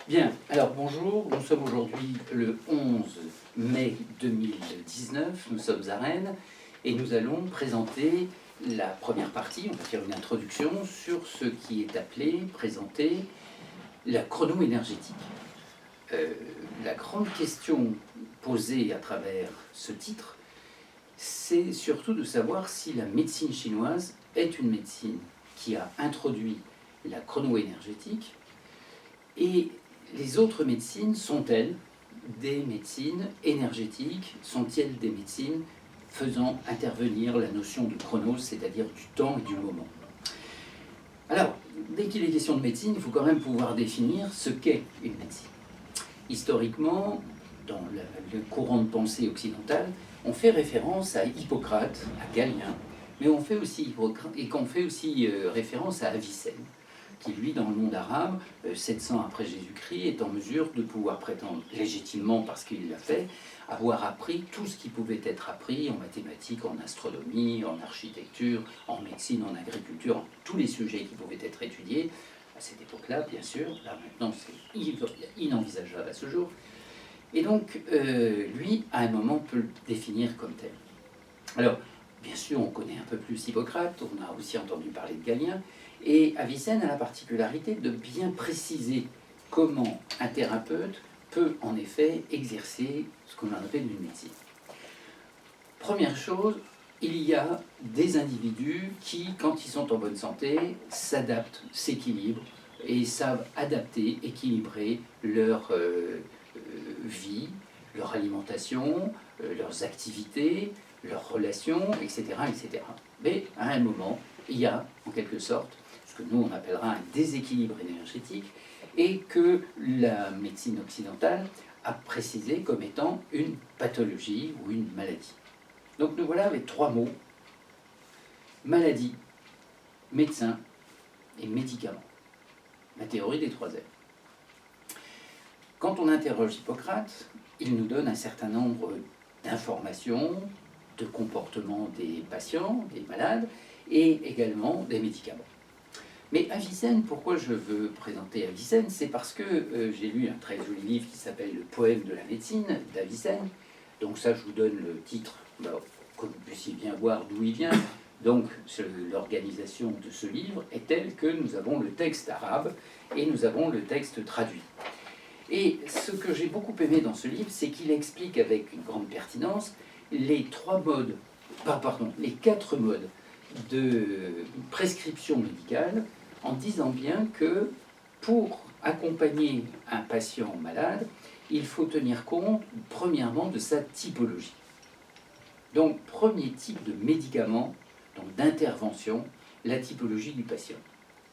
Bien, alors bonjour, nous sommes aujourd'hui le 11 mai 2019, nous sommes à Rennes et nous allons présenter la première partie, on va faire une introduction sur ce qui est appelé, présenté, la chrono-énergétique. La grande question posée à travers ce titre, c'est surtout de savoir si la médecine chinoise est une médecine qui a introduit la chrono-énergétique et les autres médecines sont-elles des médecines énergétiques? Sont-elles des médecines faisant intervenir la notion de chronos, c'est-à-dire du temps et du moment? Alors, dès qu'il est question de médecine, il faut quand même pouvoir définir ce qu'est une médecine. Historiquement, dans le courant de pensée occidental, on fait référence à Hippocrate, à Galien, mais on fait aussi référence à Avicenne, qui lui, dans le monde arabe, 700 après Jésus-Christ, est en mesure de pouvoir prétendre légitimement, parce qu'il l'a fait, avoir appris tout ce qui pouvait être appris en mathématiques, en astronomie, en architecture, en médecine, en agriculture, en tous les sujets qui pouvaient être étudiés, à cette époque-là, bien sûr. Là, maintenant, c'est inenvisageable à ce jour. Et donc, lui, à un moment, peut le définir comme tel. Alors, bien sûr, on connaît un peu plus Hippocrate, on a aussi entendu parler de Galien, et Avicenne a la particularité de bien préciser comment un thérapeute peut en effet exercer ce qu'on appelle une médecine. Première chose, il y a des individus qui, quand ils sont en bonne santé, s'adaptent, s'équilibrent et savent adapter, équilibrer leur vie, leur alimentation, leurs activités, leurs relations, etc., etc. Mais à un moment, il y a en quelque sorte ce que nous on appellera un déséquilibre énergétique et que la médecine occidentale a précisé comme étant une pathologie ou une maladie. Donc nous voilà avec trois mots: maladie, médecin et médicament. La théorie des trois M. Quand on interroge Hippocrate, il nous donne un certain nombre d'informations, de comportements des patients, des malades, et également des médicaments. Mais Avicenne, pourquoi je veux présenter Avicenne? C'est parce que j'ai lu un très joli livre qui s'appelle Le poème de la médecine d'Avicenne. Donc ça, je vous donne le titre, que vous puissiez bien voir d'où il vient. Donc l'organisation de ce livre est telle que nous avons le texte arabe et nous avons le texte traduit. Et ce que j'ai beaucoup aimé dans ce livre, c'est qu'il explique avec une grande pertinence les quatre modes de prescription médicale, en disant bien que pour accompagner un patient malade, il faut tenir compte premièrement de sa typologie. Donc, premier type de médicament, donc d'intervention, la typologie du patient.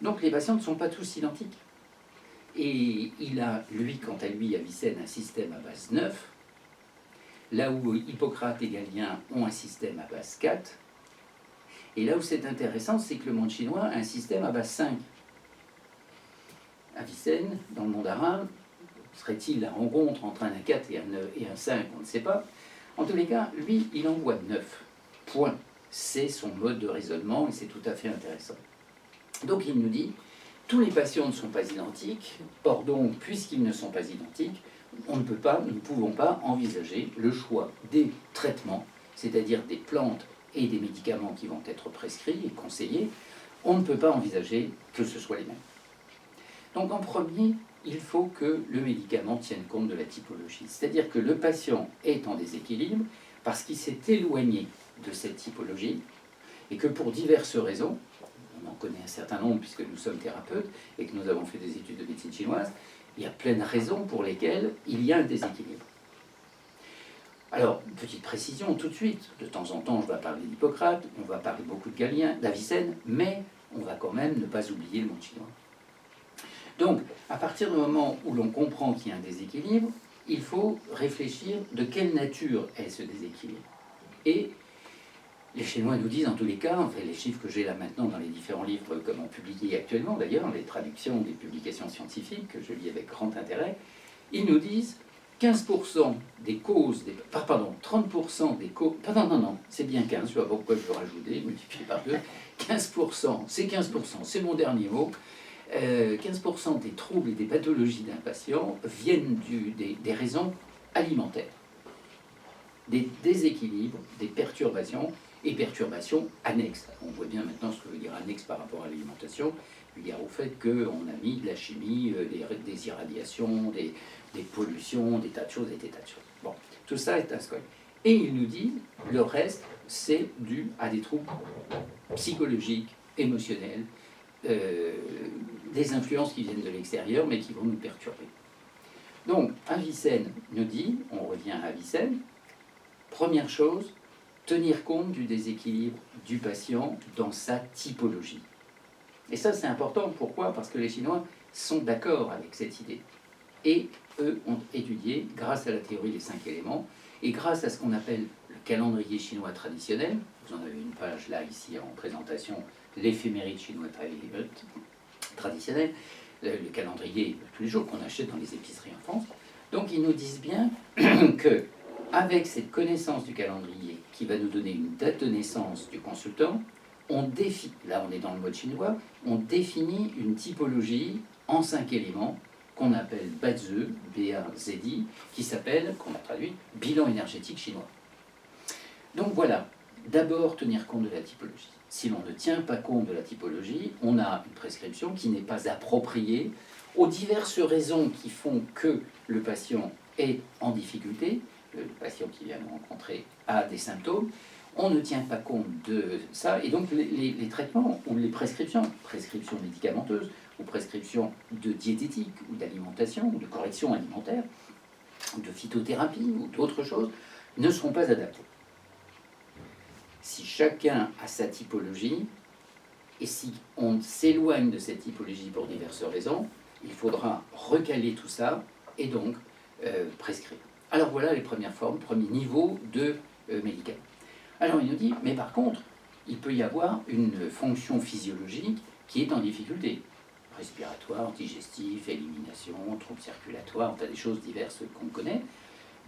Donc les patients ne sont pas tous identiques. Et il a, lui, quant à lui, Avicenne, un système à base 9, là où Hippocrate et Galien ont un système à base 4. Et là où c'est intéressant, c'est que le monde chinois a un système à base 5. Avicenne, dans le monde arabe, serait-il la rencontre entre un 4 et un 5, on ne sait pas. En tous les cas, lui, il envoie 9 points. C'est son mode de raisonnement et c'est tout à fait intéressant. Donc il nous dit, tous les patients ne sont pas identiques, or donc, puisqu'ils ne sont pas identiques, nous ne pouvons pas envisager le choix des traitements, c'est-à-dire des plantes et des médicaments qui vont être prescrits et conseillés. On ne peut pas envisager que ce soit les mêmes. Donc en premier, il faut que le médicament tienne compte de la typologie, c'est-à-dire que le patient est en déséquilibre parce qu'il s'est éloigné de cette typologie et que pour diverses raisons, on en connaît un certain nombre puisque nous sommes thérapeutes et que nous avons fait des études de médecine chinoise, il y a plein de raisons pour lesquelles il y a un déséquilibre. Alors, petite précision tout de suite, de temps en temps je vais parler d'Hippocrate, on va parler beaucoup de Galien, d'Avicenne, mais on va quand même ne pas oublier le monde chinois. Donc, à partir du moment où l'on comprend qu'il y a un déséquilibre, il faut réfléchir de quelle nature est ce déséquilibre. Et les Chinois nous disent, en tous les cas, enfin, les chiffres que j'ai là maintenant dans les différents livres que l'on publie actuellement, d'ailleurs, les traductions des publications scientifiques, que je lis avec grand intérêt, ils nous disent 15% des causes, 30% des causes, non, c'est bien 15, je ne sais pas pourquoi je veux rajouter, multiplié par 2, 15%, c'est mon dernier mot, 15% des troubles et des pathologies d'un patient viennent des raisons alimentaires, des déséquilibres, des perturbations et perturbations annexes. On voit bien maintenant ce que veut dire annexe par rapport à l'alimentation, c'est-à-dire au fait qu'on a mis de la chimie, des irradiations, des pollutions, des tas de choses et des tas de choses. Bon, tout ça est un scope. Et il nous dit, le reste, c'est dû à des troubles psychologiques, émotionnels, des influences qui viennent de l'extérieur, mais qui vont nous perturber. Donc, Avicenne nous dit, on revient à Avicenne, première chose, tenir compte du déséquilibre du patient dans sa typologie. Et ça, c'est important. Pourquoi? Parce que les Chinois sont d'accord avec cette idée. Et eux ont étudié, grâce à la théorie des 5 éléments, et grâce à ce qu'on appelle le calendrier chinois traditionnel, vous en avez une page là, ici, en présentation, l'éphéméride chinois traditionnel, le calendrier de tous les jours qu'on achète dans les épiceries en France. Donc ils nous disent bien que avec cette connaissance du calendrier qui va nous donner une date de naissance du consultant, on définit, là on est dans le mode chinois, on définit une typologie en 5 éléments qu'on appelle Bazi, B-A-Z-I, qui s'appelle, qu'on a traduit, bilan énergétique chinois. Donc voilà, d'abord tenir compte de la typologie. Si l'on ne tient pas compte de la typologie, on a une prescription qui n'est pas appropriée aux diverses raisons qui font que le patient est en difficulté, le patient qui vient nous rencontrer a des symptômes, on ne tient pas compte de ça, et donc les traitements ou les prescriptions médicamenteuses, ou prescriptions de diététique, ou d'alimentation, ou de correction alimentaire, ou de phytothérapie, ou d'autres choses, ne seront pas adaptées. Si chacun a sa typologie, et si on s'éloigne de cette typologie pour diverses raisons, il faudra recaler tout ça, et donc prescrire. Alors voilà les premières formes, premier niveau de médicaments. Alors il nous dit, mais par contre, il peut y avoir une fonction physiologique qui est en difficulté. Respiratoire, digestif, élimination, troubles circulatoires, on a des choses diverses qu'on connaît.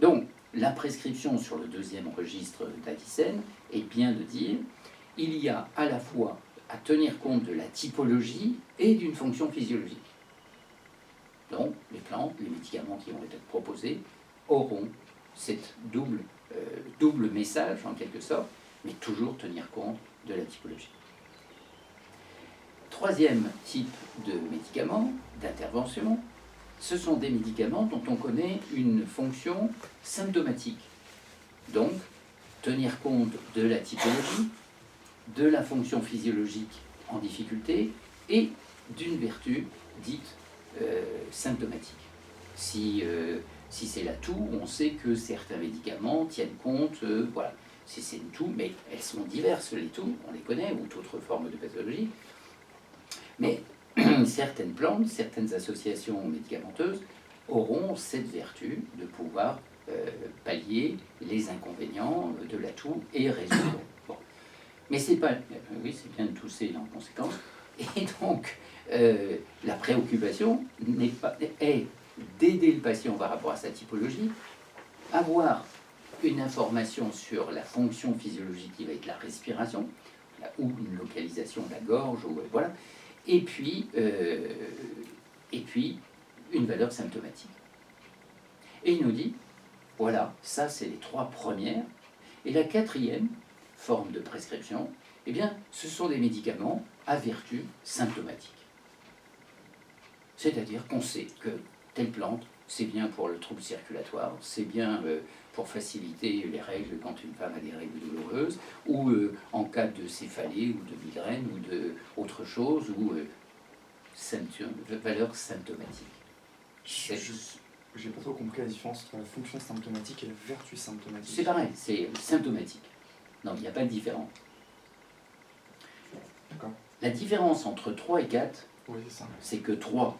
Donc, la prescription sur le deuxième registre d'Avicenne est bien de dire, il y a à la fois à tenir compte de la typologie et d'une fonction physiologique. Donc, les plantes, les médicaments qui vont être proposés auront cette double message, en quelque sorte, mais toujours tenir compte de la typologie. Troisième type de médicaments, d'intervention, ce sont des médicaments dont on connaît une fonction symptomatique. Donc, tenir compte de la typologie, de la fonction physiologique en difficulté et d'une vertu dite symptomatique. Si c'est la toux, on sait que certains médicaments tiennent compte, voilà. Si c'est une toux, mais elles sont diverses, les toux, on les connaît, ou d'autres formes de pathologie. Mais certaines plantes, certaines associations médicamenteuses auront cette vertu de pouvoir pallier les inconvénients de la toux et résoudre. Bon. Mais c'est pas... Oui, c'est bien de tousser en conséquence. Et donc, la préoccupation est d'aider le patient par rapport à sa typologie, avoir une information sur la fonction physiologique qui va être la respiration, ou une localisation de la gorge, ou voilà, et puis une valeur symptomatique. Et il nous dit, voilà, ça c'est les 3 premières, et la 4e forme de prescription, eh bien, ce sont des médicaments à vertu symptomatique. C'est-à-dire qu'on sait que telle plante, c'est bien pour le trouble circulatoire, c'est bien pour faciliter les règles quand une femme a des règles douloureuses, ou en cas de céphalée, ou de migraine, ou d'autre chose, ou valeur symptomatique. J'ai pas trop compris la différence entre la fonction symptomatique et la vertu symptomatique. C'est pareil, c'est symptomatique. Non, il n'y a pas de différence. D'accord. La différence entre 3 et 4, Oui, c'est ça. C'est que 3,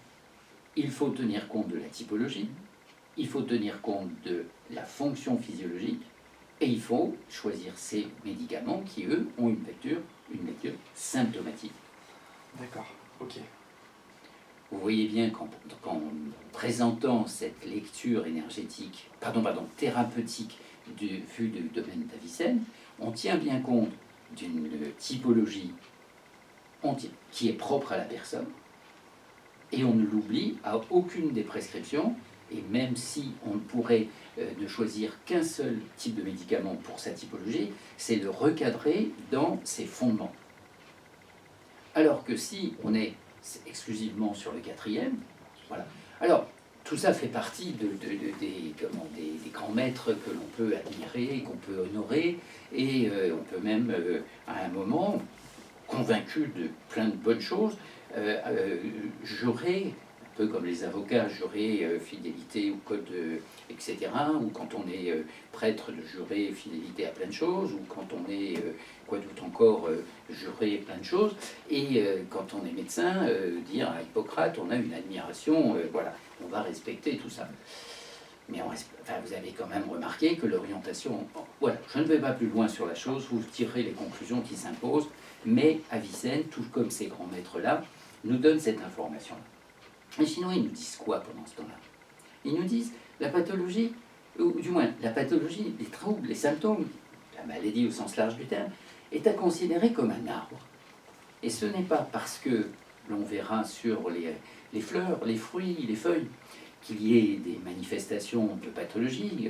il faut tenir compte de la typologie, il faut tenir compte de la fonction physiologique, et il faut choisir ces médicaments qui, eux, ont une lecture symptomatique. D'accord, ok. Vous voyez bien qu'en présentant cette lecture thérapeutique vue du domaine d'Avicenne, on tient bien compte d'une typologie qui est propre à la personne, Et on ne l'oublie à aucune des prescriptions, et même si on ne pourrait ne choisir qu'un seul type de médicament pour sa typologie, c'est le recadrer dans ses fondements. Alors que si on est exclusivement sur le quatrième, voilà. Alors, tout ça fait partie des grands maîtres que l'on peut admirer, qu'on peut honorer, et on peut même, à un moment, convaincu de plein de bonnes choses, jurer, un peu comme les avocats, jurer fidélité au code, etc., ou quand on est prêtre, de jurer fidélité à plein de choses, ou quand on est, quoi d'autre encore, jurer plein de choses, et quand on est médecin, dire à Hippocrate, on a une admiration, voilà, on va respecter tout ça. Mais vous avez quand même remarqué que l'orientation... Voilà, je ne vais pas plus loin sur la chose, vous tirerez les conclusions qui s'imposent, mais Avicenne, tout comme ces grands maîtres-là, nous donne cette information-là. Les Chinois, ils nous disent quoi pendant ce temps-là? Ils nous disent la pathologie, ou du moins la pathologie, les troubles, les symptômes, la maladie au sens large du terme, est à considérer comme un arbre. Et ce n'est pas parce que l'on verra sur les fleurs, les fruits, les feuilles, qu'il y ait des manifestations de pathologie,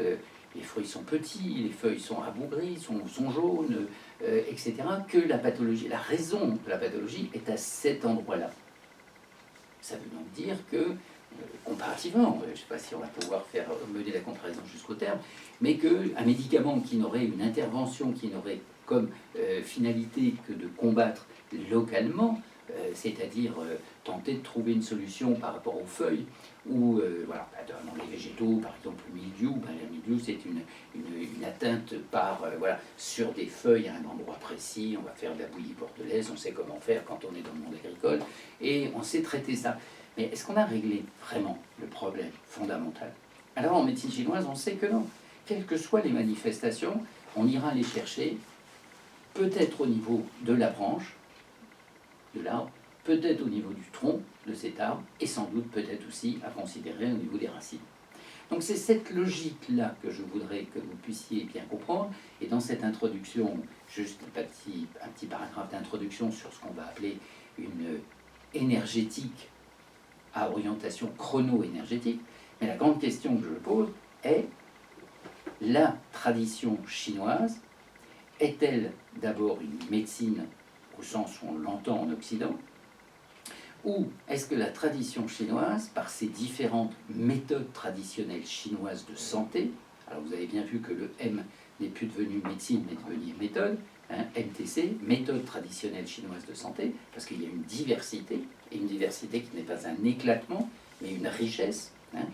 les fruits sont petits, les feuilles sont rabougries, sont jaunes, etc., que la pathologie, la raison de la pathologie est à cet endroit-là. Ça veut donc dire que, comparativement, je ne sais pas si on va pouvoir mener la comparaison jusqu'au terme, mais qu'un médicament qui n'aurait une intervention, qui n'aurait comme finalité que de combattre localement, c'est-à-dire tenter de trouver une solution par rapport aux feuilles, ou voilà, dans les végétaux, par exemple le mildiou, le mildiou c'est une atteinte voilà, sur des feuilles à un endroit précis, on va faire de la bouillie bordelaise, on sait comment faire quand on est dans le monde agricole, et on sait traiter ça. Mais est-ce qu'on a réglé vraiment le problème fondamental? Alors en médecine chinoise, on sait que non. Quelles que soient les manifestations, on ira les chercher, peut-être au niveau de la branche, de l'arbre, peut-être au niveau du tronc de cet arbre, et sans doute peut-être aussi à considérer au niveau des racines. Donc c'est cette logique-là que je voudrais que vous puissiez bien comprendre, et dans cette introduction, juste un petit paragraphe d'introduction sur ce qu'on va appeler une énergétique à orientation chrono-énergétique, mais la grande question que je pose est, la tradition chinoise est-elle d'abord une médecine au sens où on l'entend en Occident, ou est-ce que la tradition chinoise, par ses différentes méthodes traditionnelles chinoises de santé, alors vous avez bien vu que le M n'est plus devenu médecine, mais devenu méthode, hein, MTC, méthode traditionnelle chinoise de santé, parce qu'il y a une diversité, et une diversité qui n'est pas un éclatement, mais une richesse, hein,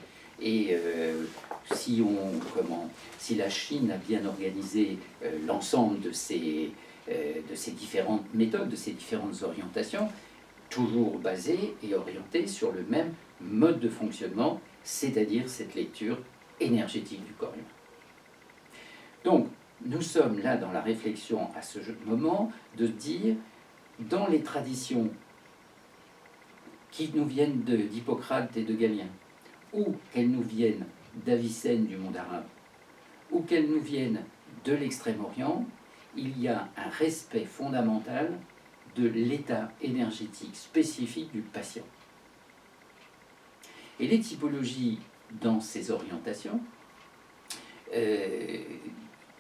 et si la Chine a bien organisé l'ensemble de ces différentes méthodes, de ces différentes orientations, toujours basées et orientées sur le même mode de fonctionnement, c'est-à-dire cette lecture énergétique du corps humain. Donc, nous sommes là dans la réflexion à ce moment de dire, dans les traditions qui nous viennent d'Hippocrate et de Galien, ou qu'elles nous viennent d'Avicenne du monde arabe, ou qu'elles nous viennent de l'Extrême-Orient, il y a un respect fondamental de l'état énergétique spécifique du patient. Et les typologies dans ces orientations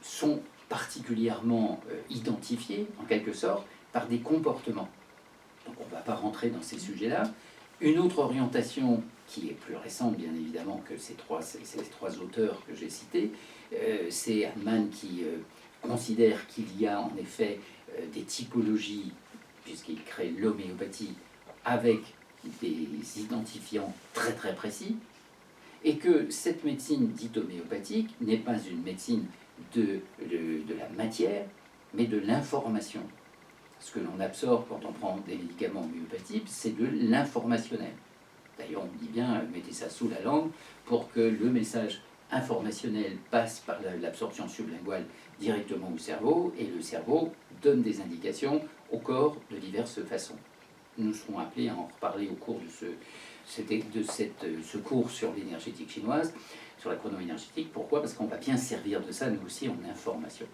sont particulièrement identifiées, en quelque sorte, par des comportements. Donc on ne va pas rentrer dans ces sujets-là. Une autre orientation qui est plus récente, bien évidemment, que ces trois auteurs que j'ai cités, c'est Hahnemann qui considère qu'il y a en effet des typologies, puisqu'il crée l'homéopathie, avec des identifiants très très précis, et que cette médecine dite homéopathique n'est pas une médecine de la matière, mais de l'information. Ce que l'on absorbe quand on prend des médicaments homéopathiques, c'est de l'informationnel. D'ailleurs, on dit bien, mettez ça sous la langue pour que le message informationnel passe par l'absorption sublinguale directement au cerveau, et le cerveau donne des indications au corps de diverses façons. Nous serons appelés à en reparler au cours de ce cours sur l'énergétique chinoise, sur la chrono-énergétique. Pourquoi? Parce qu'on va bien servir de ça, nous aussi, en information,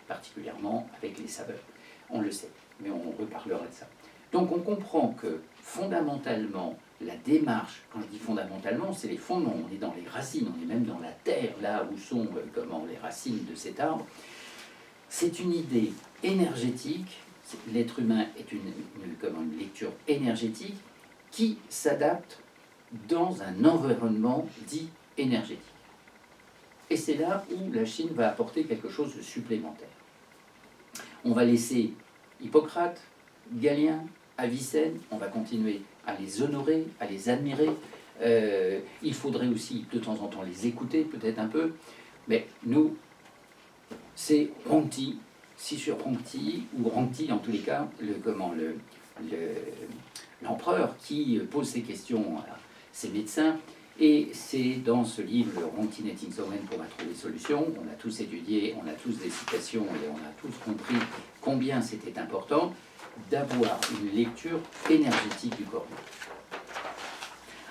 particulièrement avec les saveurs. On le sait, mais on reparlera de ça. Donc on comprend que, fondamentalement, la démarche, quand je dis fondamentalement, c'est les fondements, on est dans les racines, on est même dans la terre, là où sont les racines de cet arbre. C'est une idée énergétique, l'être humain est une lecture énergétique qui s'adapte dans un environnement dit énergétique. Et c'est là où la Chine va apporter quelque chose de supplémentaire. On va laisser Hippocrate, Galien, Avicenne, on va continuer à les honorer, à les admirer. Il faudrait aussi de temps en temps les écouter, peut-être un peu. Mais nous, c'est Rongti, Sishu Rongti, ou Rongti en tous les cas, l'empereur qui pose ces questions à ses médecins. Et c'est dans ce livre, le Rongti Netting Somen, qu'on va trouver solution. On a tous étudié, on a tous des citations et on a tous compris combien c'était important d'avoir une lecture énergétique du corps.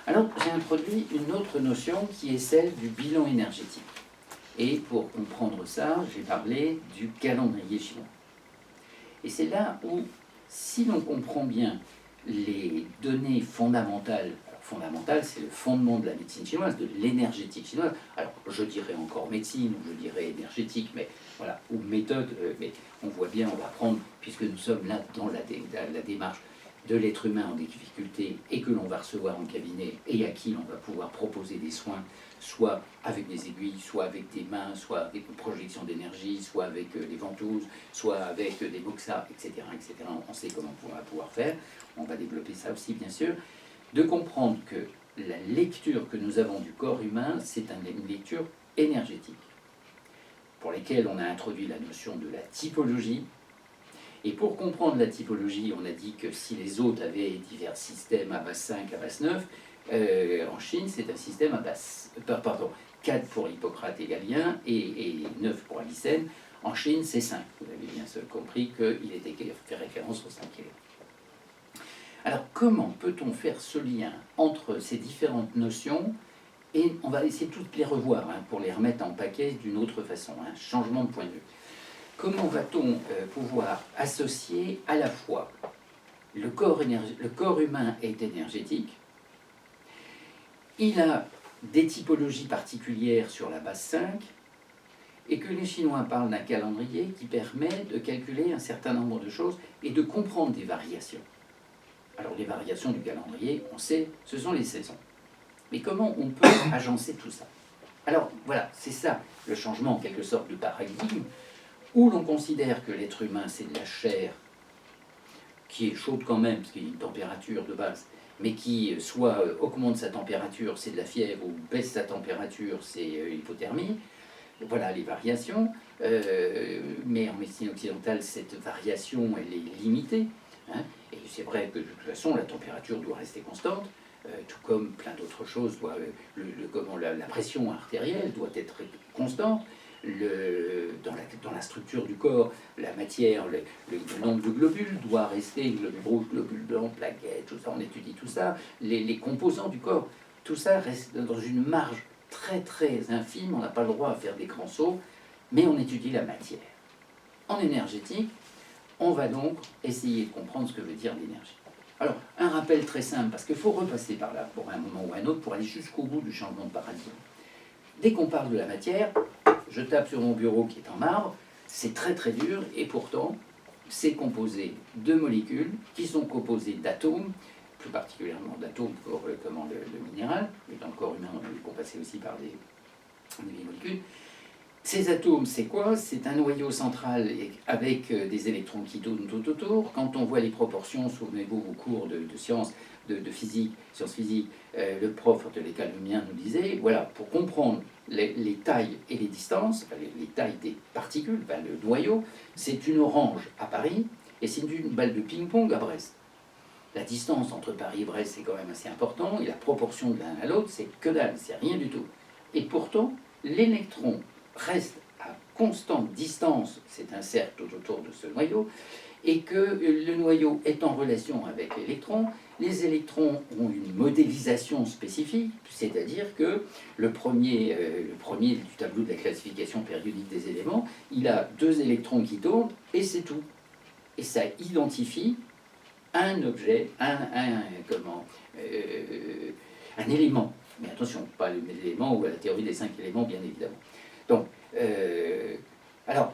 Alors, j'ai introduit une autre notion qui est celle du bilan énergétique. Et pour comprendre ça, j'ai parlé du calendrier chinois. Et c'est là où, si l'on comprend bien les données fondamentales, fondamentale, c'est le fondement de la médecine chinoise, de l'énergétique chinoise. Alors, je dirais encore médecine, ou je dirais énergétique, mais voilà, ou méthode, mais on voit bien, on va prendre, puisque nous sommes là dans la démarche de l'être humain en difficulté et que l'on va recevoir en cabinet et à qui l'on va pouvoir proposer des soins, soit avec des aiguilles, soit avec des mains, soit avec une projection d'énergie, soit avec des ventouses, soit avec des moxas, etc., etc. On sait comment on va pouvoir faire. On va développer ça aussi, bien sûr. De comprendre que la lecture que nous avons du corps humain, c'est une lecture énergétique, pour laquelle on a introduit la notion de la typologie. Et pour comprendre la typologie, on a dit que si les autres avaient divers systèmes à base 5, à base 9, en Chine, c'est un système à base... Pardon, 4 pour Hippocrate et Galien et 9 pour Avicenne. En Chine, c'est 5. Vous avez bien compris qu'il était fait référence au 5 éléments. Alors, comment peut-on faire ce lien entre ces différentes notions? Et on va essayer de toutes les revoir pour les remettre en paquet d'une autre façon, changement de point de vue. Comment va-t-on pouvoir associer à la fois le corps humain est énergétique, il a des typologies particulières sur la base 5, et que les Chinois parlent d'un calendrier qui permet de calculer un certain nombre de choses et de comprendre des variations. Alors les variations du calendrier, on sait, ce sont les saisons. Mais comment on peut agencer tout ça? Alors voilà, c'est ça le changement en quelque sorte de paradigme, où l'on considère que l'être humain c'est de la chair qui est chaude quand même, parce qu'il y a une température de base, mais qui soit augmente sa température, c'est de la fièvre, ou baisse sa température, c'est l'hypothermie. Voilà les variations, mais en médecine occidentale, cette variation, elle est limitée. Et c'est vrai que de toute façon, la température doit rester constante, tout comme plein d'autres choses. La pression artérielle doit être constante. Dans la structure du corps, la matière, le nombre de globules doit rester, globules rouges, globules blancs, plaquettes, tout ça, on étudie tout ça. Les composants du corps, tout ça reste dans une marge très très infime. On n'a pas le droit à faire des grands sauts, mais on étudie la matière. En énergétique, on va donc essayer de comprendre ce que veut dire l'énergie. Alors, un rappel très simple, parce qu'il faut repasser par là pour un moment ou un autre pour aller jusqu'au bout du changement de paradigme. Dès qu'on parle de la matière, je tape sur mon bureau qui est en marbre, c'est très très dur, et pourtant, c'est composé de molécules qui sont composées d'atomes, plus particulièrement d'atomes pour le minéral, mais dans le corps humain, on est passé aussi par des molécules. Ces atomes, c'est quoi? C'est un noyau central avec des électrons qui tournent tout autour. Quand on voit les proportions, souvenez-vous au cours de sciences, de physique, sciences physiques, le prof de l'école mien nous disait, voilà, pour comprendre les tailles et les distances, les tailles des particules, le noyau, c'est une orange à Paris et c'est une balle de ping-pong à Brest. La distance entre Paris et Brest, c'est quand même assez important, et la proportion de l'un à l'autre, c'est que dalle, c'est rien du tout. Et pourtant, l'électron reste à constante distance, c'est un cercle tout autour de ce noyau, et que le noyau est en relation avec l'électron. Les électrons ont une modélisation spécifique, c'est-à-dire que le premier du tableau de la classification périodique des éléments, il a 2 électrons qui tournent, et c'est tout. Et ça identifie un objet, un élément. Mais attention, pas l'élément ou la théorie des 5 éléments, bien évidemment. Donc, alors,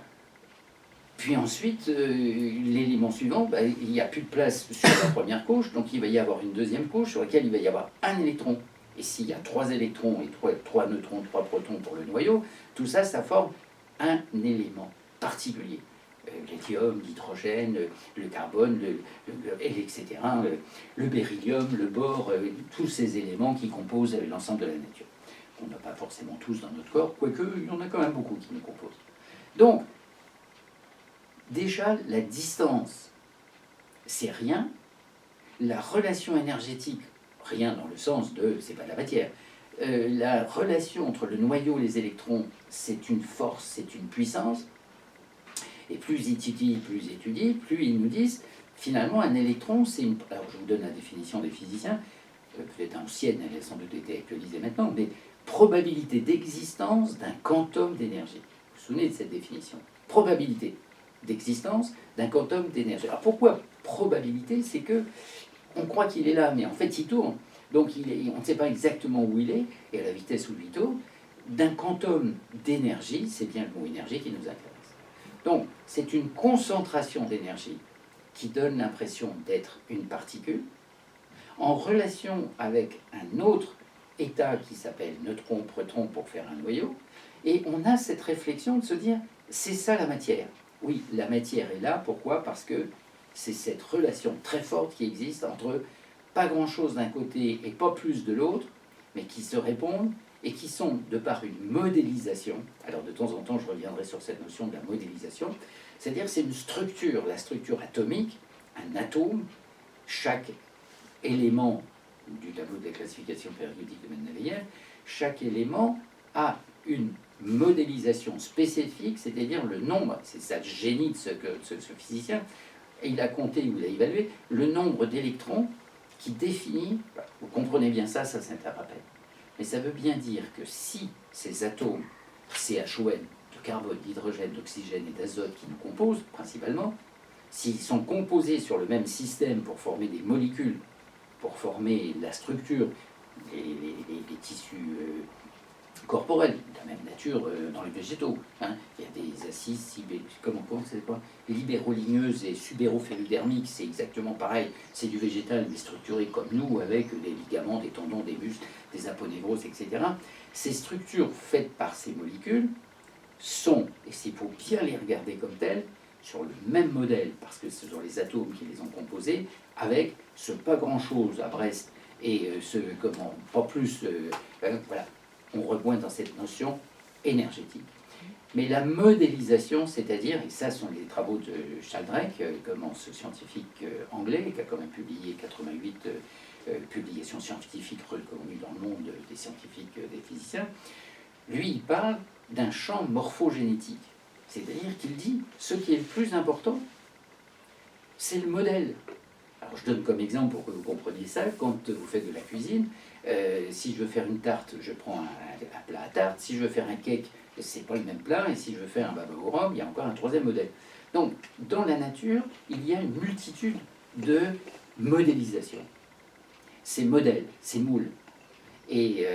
puis ensuite, l'élément suivant, il n'y a plus de place sur la première couche, donc il va y avoir une deuxième couche sur laquelle il va y avoir un électron. Et s'il y a 3 électrons et 3 neutrons, 3 protons pour le noyau, tout ça, ça forme un élément particulier. Lithium, l'hydrogène, le carbone, etc., le beryllium, le bore, tous ces éléments qui composent l'ensemble de la nature. On n'a pas forcément tous dans notre corps, quoique il y en a quand même beaucoup qui nous composent. Donc, déjà, la distance, c'est rien. La relation énergétique, rien dans le sens de, c'est pas de la matière. La relation entre le noyau et les électrons, c'est une force, c'est une puissance. Et plus ils étudient, plus ils nous disent, finalement, un électron, c'est une... Alors, je vous donne la définition des physiciens, peut-être ancienne, elle a sans doute été actualisée maintenant, mais probabilité d'existence d'un quantum d'énergie. Vous vous souvenez de cette définition? Probabilité d'existence d'un quantum d'énergie. Alors, pourquoi probabilité? C'est que on croit qu'il est là, mais en fait, il tourne. Donc, on ne sait pas exactement où il est, et à la vitesse où il tourne, d'un quantum d'énergie, c'est bien le mot énergie qui nous intéresse. Donc, c'est une concentration d'énergie qui donne l'impression d'être une particule en relation avec un autre état qui s'appelle neutron, proton pour faire un noyau. Et on a cette réflexion de se dire, c'est ça la matière. Oui, la matière est là. Pourquoi? Parce que c'est cette relation très forte qui existe entre pas grand-chose d'un côté et pas plus de l'autre, mais qui se répondent et qui sont, de par une modélisation, alors de temps en temps je reviendrai sur cette notion de la modélisation, c'est-à-dire c'est une structure, la structure atomique, un atome, chaque élément du tableau de la classification périodique de Mendeleïev, chaque élément a une modélisation spécifique, c'est-à-dire le nombre, c'est ça le génie de ce physicien, et il a compté, il a évalué, le nombre d'électrons qui définit, vous comprenez bien ça c'est un rappel. Mais ça veut bien dire que si ces atomes, CHON, de carbone, d'hydrogène, d'oxygène et d'azote qui nous composent principalement, s'ils sont composés sur le même système pour former des molécules, pour former la structure, les tissus corporels, de la même nature dans les végétaux. Hein. Il y a des acides libéroligneuses et subérophéludermiques, c'est exactement pareil. C'est du végétal, mais structuré comme nous, avec des ligaments, des tendons, des muscles, des aponévroses, etc. Ces structures faites par ces molécules sont, et s'il faut bien les regarder comme telles, sur le même modèle, parce que ce sont les atomes qui les ont composés, avec ce pas grand-chose à Brest et pas plus, voilà. On rejoint dans cette notion énergétique. Mais la modélisation, c'est-à-dire, et ça sont les travaux de Sheldrake, ce scientifique anglais, qui a quand même publié 88 publications scientifiques reconnues dans le monde des scientifiques, des physiciens, lui, il parle d'un champ morphogénétique. C'est-à-dire qu'il dit, ce qui est le plus important, c'est le modèle. Alors je donne comme exemple pour que vous compreniez ça, quand vous faites de la cuisine, si je veux faire une tarte, je prends un plat à tarte. Si je veux faire un cake, c'est pas le même plat. Et si je veux faire un baba au rhum, il y a encore un troisième modèle. Donc, dans la nature, il y a une multitude de modélisations. Ces modèles, ces moules. Et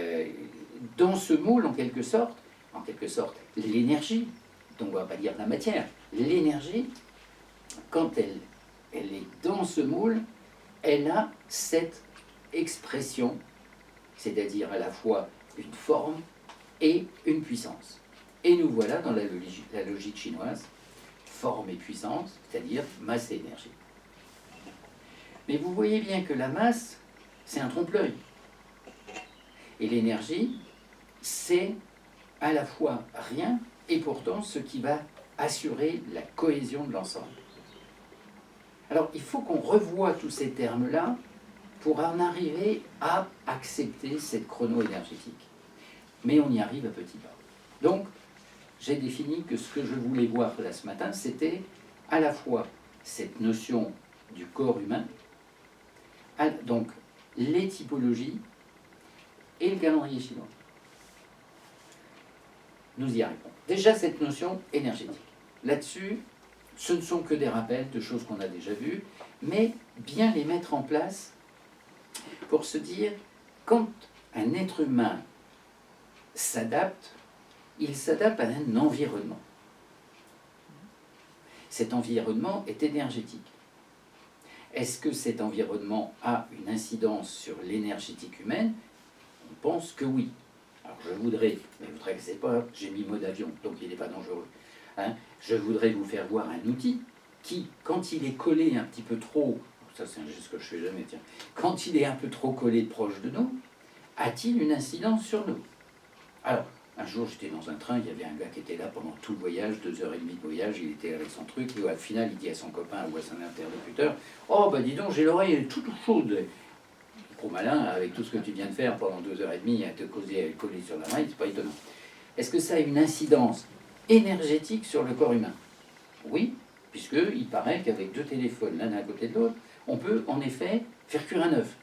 dans ce moule, en quelque sorte, l'énergie, donc on va pas dire la matière, l'énergie, quand elle est dans ce moule, elle a cette expression, c'est-à-dire à la fois une forme et une puissance. Et nous voilà dans la logique chinoise, forme et puissance, c'est-à-dire masse et énergie. Mais vous voyez bien que la masse, c'est un trompe-l'œil. Et l'énergie, c'est à la fois rien et pourtant ce qui va assurer la cohésion de l'ensemble. Alors il faut qu'on revoie tous ces termes-là pour en arriver à accepter cette chrono-énergétique. Mais on y arrive à petits pas. Donc, j'ai défini que ce que je voulais voir là ce matin, c'était à la fois cette notion du corps humain, donc les typologies et le calendrier chinois. Nous y arrivons. Déjà cette notion énergétique. Là-dessus, Ce ne sont que des rappels de choses qu'on a déjà vues, mais bien les mettre en place pour se dire, quand un être humain s'adapte, il s'adapte à un environnement. Cet environnement est énergétique. Est-ce que cet environnement a une incidence sur l'énergétique humaine? On pense que oui. Alors je voudrais, mais vous ne tracassez pas, j'ai mis mode avion, donc il n'est pas dangereux. Hein, je voudrais vous faire voir un outil qui, quand il est collé un petit peu trop, ça c'est un geste que je fais jamais, tiens, quand il est un peu trop collé proche de nous, a-t-il une incidence sur nous? Alors, un jour j'étais dans un train, il y avait un gars qui était là pendant tout le voyage, 2h30 de voyage, il était avec son truc, et au final il dit à son copain ou à son interlocuteur, oh bah dis donc, j'ai l'oreille toute chaude. Trop malin, avec tout ce que tu viens de faire pendant 2h30 à te coller sur la main, c'est pas étonnant. Est-ce que ça a une incidence énergétique sur le corps humain? Oui, puisqu'il paraît qu'avec 2 téléphones l'un à côté de l'autre, on peut en effet faire cuire un œuf.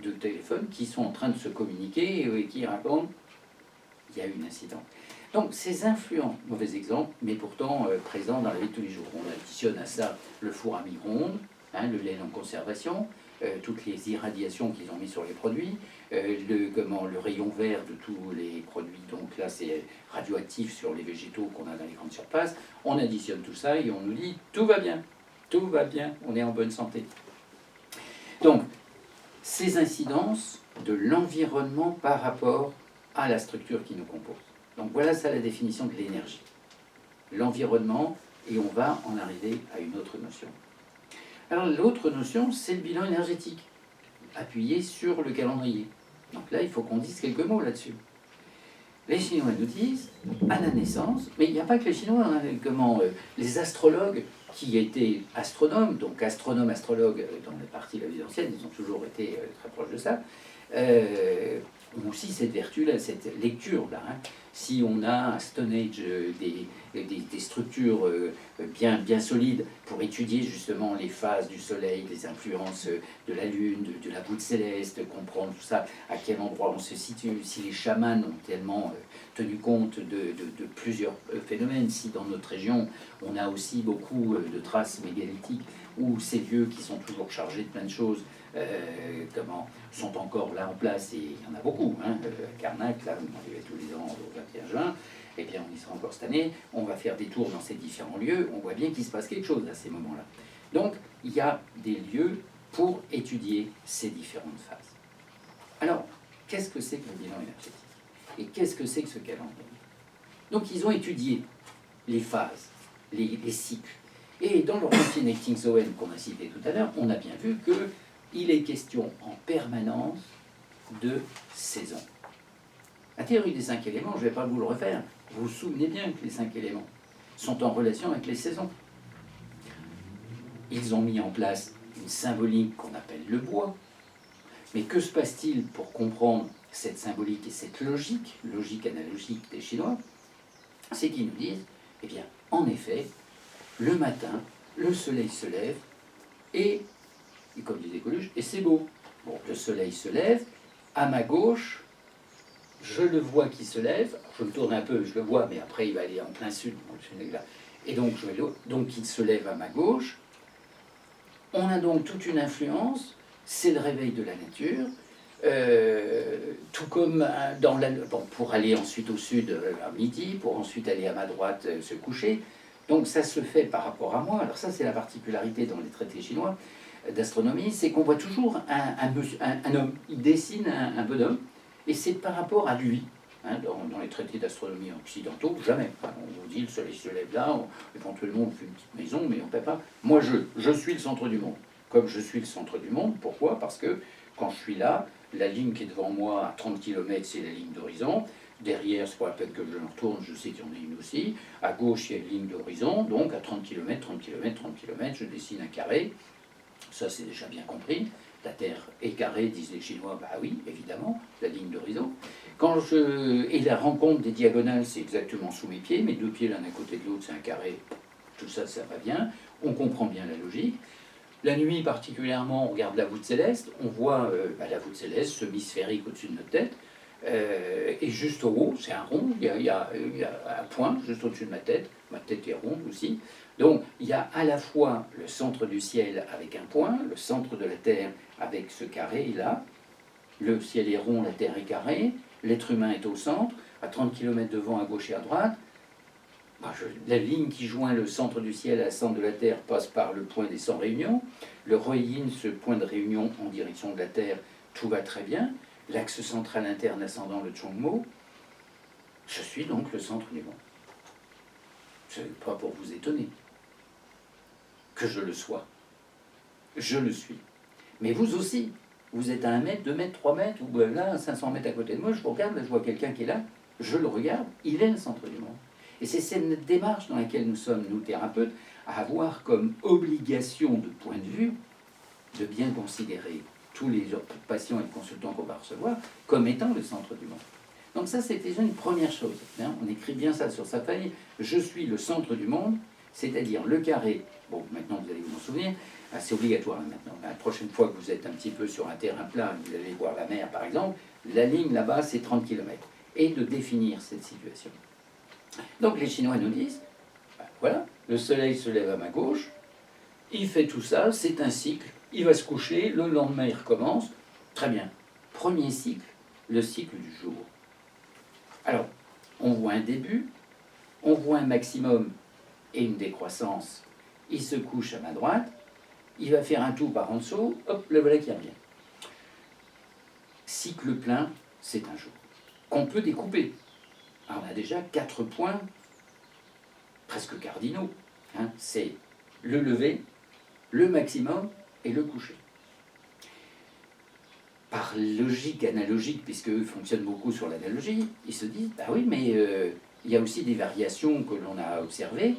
2 téléphones qui sont en train de se communiquer et qui racontent il y a une incidence. Donc ces influences, mauvais exemple, mais pourtant présents dans la vie de tous les jours. On additionne à ça le four à micro-ondes, hein, le lait en conservation, toutes les irradiations qu'ils ont mis sur les produits, le rayon vert de tous les produits, donc là c'est radioactif sur les végétaux qu'on a dans les grandes surfaces. On additionne tout ça et on nous dit tout va bien, on est en bonne santé. Donc ces incidences de l'environnement par rapport à la structure qui nous compose. Donc voilà ça la définition de l'énergie. L'environnement, et on va en arriver à une autre notion. Alors l'autre notion, c'est le bilan énergétique, appuyé sur le calendrier. Donc là, il faut qu'on dise quelques mots là-dessus. Les Chinois nous disent, à la naissance, mais il n'y a pas que les Chinois, hein, les astrologues qui étaient astronomes, donc astrologues dans les parties de la vie ancienne, ils ont toujours été très proches de ça, ont aussi cette vertu-là, cette lecture-là. Hein. Si on a un Stone Age des structures bien solides pour étudier justement les phases du Soleil, les influences de la Lune, de la voûte céleste, comprendre tout ça, à quel endroit on se situe, si les chamans ont tellement tenu compte de plusieurs phénomènes, si dans notre région on a aussi beaucoup de traces mégalithiques, où ces lieux qui sont toujours chargés de plein de choses, sont encore là en place, et il y en a beaucoup, hein, à Carnac, là, on y va tous les ans au 21 juin, et bien on y sera encore cette année, on va faire des tours dans ces différents lieux, on voit bien qu'il se passe quelque chose à ces moments-là. Donc il y a des lieux pour étudier ces différentes phases. Alors, qu'est-ce que c'est que le bilan énergétique? Et qu'est-ce que c'est que ce calendrier? Donc ils ont étudié les phases, les cycles. Et dans le Connecting Zoen qu'on a cité tout à l'heure, on a bien vu qu'il est question en permanence de saison. La théorie des 5 éléments, je ne vais pas vous le refaire, vous vous souvenez bien que les 5 éléments sont en relation avec les saisons. Ils ont mis en place une symbolique qu'on appelle le bois. Mais que se passe-t-il pour comprendre cette symbolique et cette logique analogique des Chinois? C'est qu'ils nous disent, eh bien, en effet, le matin, le soleil se lève, et comme disait Coluche, et c'est beau. Bon, le soleil se lève, à ma gauche, je le vois qui se lève, je me tourne un peu, je le vois, mais après il va aller en plein sud, et donc, donc il se lève à ma gauche. On a donc toute une influence, c'est le réveil de la nature, tout comme pour aller ensuite au sud à midi, pour ensuite aller à ma droite se coucher. Donc ça se fait par rapport à moi. Alors ça, c'est la particularité dans les traités chinois d'astronomie, c'est qu'on voit toujours un homme. Il dessine un bonhomme, et c'est par rapport à lui. Hein, dans les traités d'astronomie occidentaux, jamais. Enfin, on vous dit, le soleil se lève là, éventuellement on fait une petite maison, mais on ne fait pas. Moi, je suis le centre du monde. Comme je suis le centre du monde, pourquoi? Parce que quand je suis là, la ligne qui est devant moi à 30 km, c'est la ligne d'horizon. Derrière, c'est pas la peine que je me retourne, je sais qu'il y en a une aussi. À gauche, il y a une ligne d'horizon, donc à 30 km, 30 km, 30 km, je dessine un carré. Ça, c'est déjà bien compris. La Terre est carrée, disent les Chinois. Bah oui, évidemment, la ligne d'horizon. Et la rencontre des diagonales, c'est exactement sous mes pieds. Mes 2 pieds l'un à côté de l'autre, c'est un carré. Tout ça, ça va bien. On comprend bien la logique. La nuit, particulièrement, on regarde la voûte céleste. On voit la voûte céleste, semi-sphérique au-dessus de notre tête. Et juste au haut, c'est un rond, il y a un point juste au-dessus de ma tête est ronde aussi. Donc il y a à la fois le centre du ciel avec un point, le centre de la Terre avec ce carré là, le ciel est rond, la Terre est carrée, l'être humain est au centre, à 30 km de vent à gauche et à droite. La ligne qui joint le centre du ciel à le centre de la Terre passe par le point des 100 réunions. Le Royin, ce point de réunion en direction de la Terre, tout va très bien. L'axe central interne ascendant, le Chongmo. Je suis donc le centre du monde. Ce n'est pas pour vous étonner que je le sois. Je le suis. Mais vous aussi, vous êtes à 1 mètre, 2 mètres, 3 mètres, ou là, 500 mètres à côté de moi, je vous regarde, là, je vois quelqu'un qui est là, je le regarde, il est le centre du monde. Et c'est cette démarche dans laquelle nous sommes, nous thérapeutes, à avoir comme obligation de point de vue de bien considérer tous les patients et consultants qu'on va recevoir comme étant le centre du monde. Donc ça, c'est déjà une première chose. Hein. On écrit bien ça sur sa feuille. Je suis le centre du monde, c'est-à-dire le carré. Bon, maintenant, vous allez vous en souvenir. C'est obligatoire hein, maintenant. La prochaine fois que vous êtes un petit peu sur un terrain plat, vous allez voir la mer, par exemple, la ligne là-bas, c'est 30 km. Et de définir cette situation. Donc les Chinois nous disent, ben, voilà, le soleil se lève à ma gauche, il fait tout ça, c'est un cycle, il va se coucher, le lendemain il recommence. Très bien. Premier cycle, le cycle du jour. Alors, on voit un début, on voit un maximum et une décroissance. Il se couche à ma droite, il va faire un tour par en dessous, hop, le voilà qui revient. Cycle plein, c'est un jour, qu'on peut découper. Alors, on a déjà 4 points presque cardinaux. Hein. C'est le lever, le maximum et le coucher. Par logique analogique, puisque eux fonctionnent beaucoup sur l'analogie, ils se disent, bah oui, mais il y a aussi des variations que l'on a observées,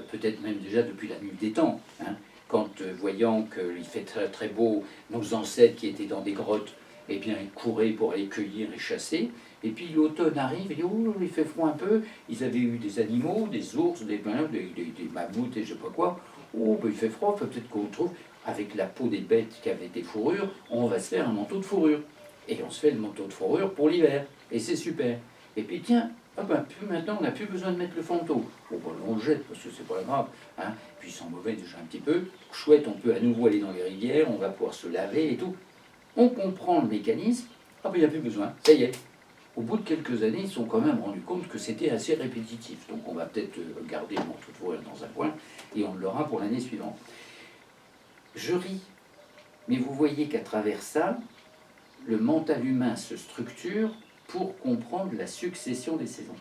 peut-être même déjà depuis la nuit des temps. Hein, quand, voyant qu'il fait très, très beau, nos ancêtres qui étaient dans des grottes, eh bien, ils couraient pour aller cueillir et chasser. Et puis l'automne arrive, et dit, oh, il fait froid un peu. Ils avaient eu des animaux, des ours, des mammouths et je sais pas quoi. Oh, ben, il fait froid, peut-être qu'on trouve, avec la peau des bêtes qui avaient des fourrures, on va se faire un manteau de fourrure. Et on se fait le manteau de fourrure pour l'hiver. Et c'est super. Et puis tiens, ah ben, maintenant on n'a plus besoin de mettre le fanteau. Bon, ben, on le jette parce que c'est pas grave. Hein. Puis ils sont mauvais déjà un petit peu. Chouette, on peut à nouveau aller dans les rivières, on va pouvoir se laver et tout. On comprend le mécanisme. Ah ben, il n'y a plus besoin. Ça y est. Au bout de quelques années, ils se sont quand même rendus compte que c'était assez répétitif. Donc on va peut-être garder le manteau de fourrure dans un coin et on l'aura pour l'année suivante. Je ris, mais vous voyez qu'à travers ça, le mental humain se structure pour comprendre la succession des saisons.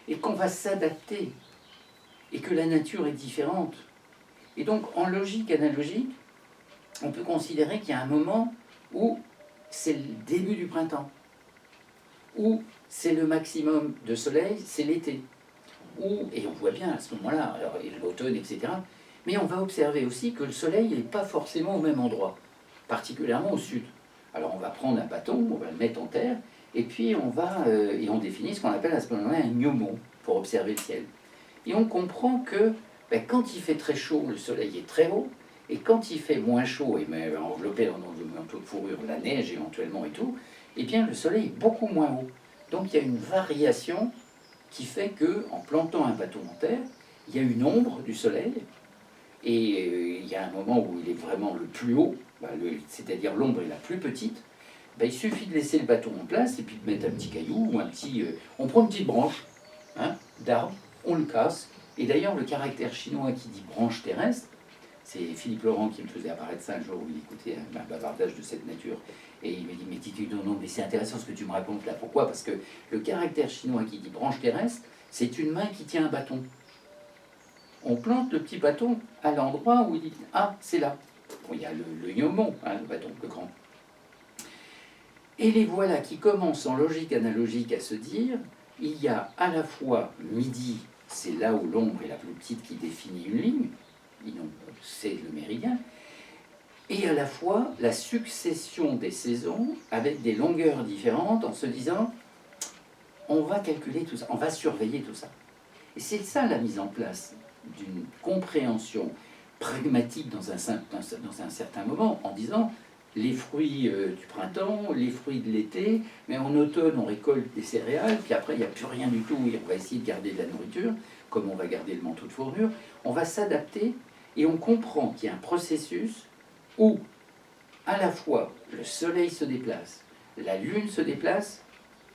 Et qu'on va s'adapter, et que la nature est différente. Et donc, en logique analogique, on peut considérer qu'il y a un moment où c'est le début du printemps, où c'est le maximum de soleil, c'est l'été. Et on voit bien à ce moment-là, alors l'automne, etc. Mais on va observer aussi que le soleil n'est pas forcément au même endroit, particulièrement au sud. Alors on va prendre un bâton, on va le mettre en terre, et puis on définit ce qu'on appelle à ce moment-là un gnomon pour observer le ciel. Et on comprend que quand il fait très chaud, le soleil est très haut, et quand il fait moins chaud, et enveloppé dans le manteau de fourrure, la neige éventuellement et tout, eh bien le soleil est beaucoup moins haut. Donc il y a une variation qui fait que, en plantant un bâton en terre, il y a une ombre du soleil, et il y a un moment où il est vraiment le plus haut, c'est-à-dire l'ombre est la plus petite. Il suffit de laisser le bâton en place et puis de mettre un petit caillou ou un petit... on prend une petite branche hein, d'arbre, on le casse. Et d'ailleurs, le caractère chinois qui dit branche terrestre, c'est Philippe Laurent qui me faisait apparaître ça un jour où il écoutait un bavardage de cette nature. Et il m'a dit, mais dis-tu, non, mais c'est intéressant ce que tu me racontes là. Pourquoi? Parce que le caractère chinois qui dit branche terrestre, c'est une main qui tient un bâton. On plante le petit bâton à l'endroit où il dit, ah, c'est là. Bon, il y a le yomon, hein, le bâton le grand. Et les voilà qui commencent en logique analogique à se dire, il y a à la fois midi, c'est là où l'ombre est la plus petite qui définit une ligne, c'est le méridien, et à la fois la succession des saisons avec des longueurs différentes en se disant, on va calculer tout ça, on va surveiller tout ça. Et c'est ça la mise en place d'une compréhension pragmatique dans un certain moment, en disant, les fruits du printemps, les fruits de l'été, mais en automne on récolte des céréales, puis après il n'y a plus rien du tout, et on va essayer de garder de la nourriture, comme on va garder le manteau de fourrure, on va s'adapter, et on comprend qu'il y a un processus où à la fois le soleil se déplace, la lune se déplace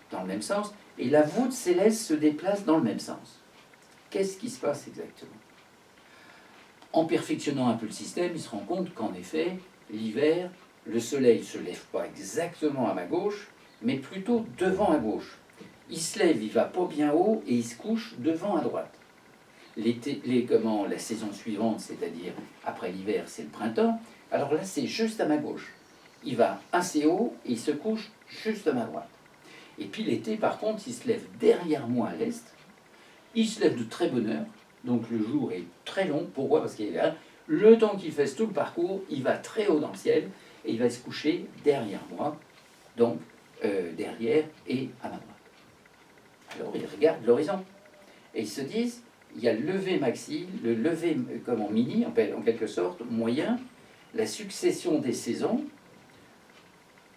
dans le même sens, et la voûte céleste se déplace dans le même sens. Qu'est-ce qui se passe exactement? En perfectionnant un peu le système, il se rend compte qu'en effet, l'hiver, le soleil ne se lève pas exactement à ma gauche, mais plutôt devant à gauche. Il se lève, il va pas bien haut, et il se couche devant à droite. La saison suivante, c'est-à-dire après l'hiver, c'est le printemps. Alors là, c'est juste à ma gauche. Il va assez haut et il se couche juste à ma droite. Et puis l'été, par contre, il se lève derrière moi à l'est. Il se lève de très bonne heure. Donc le jour est très long. Pourquoi? Parce qu'il est là. Le temps qu'il fasse tout le parcours, il va très haut dans le ciel et il va se coucher derrière moi. Donc derrière et à ma droite. Alors ils regardent l'horizon. Et ils se disent, il y a le lever maxi, le lever mini, en quelque sorte, moyen, la succession des saisons.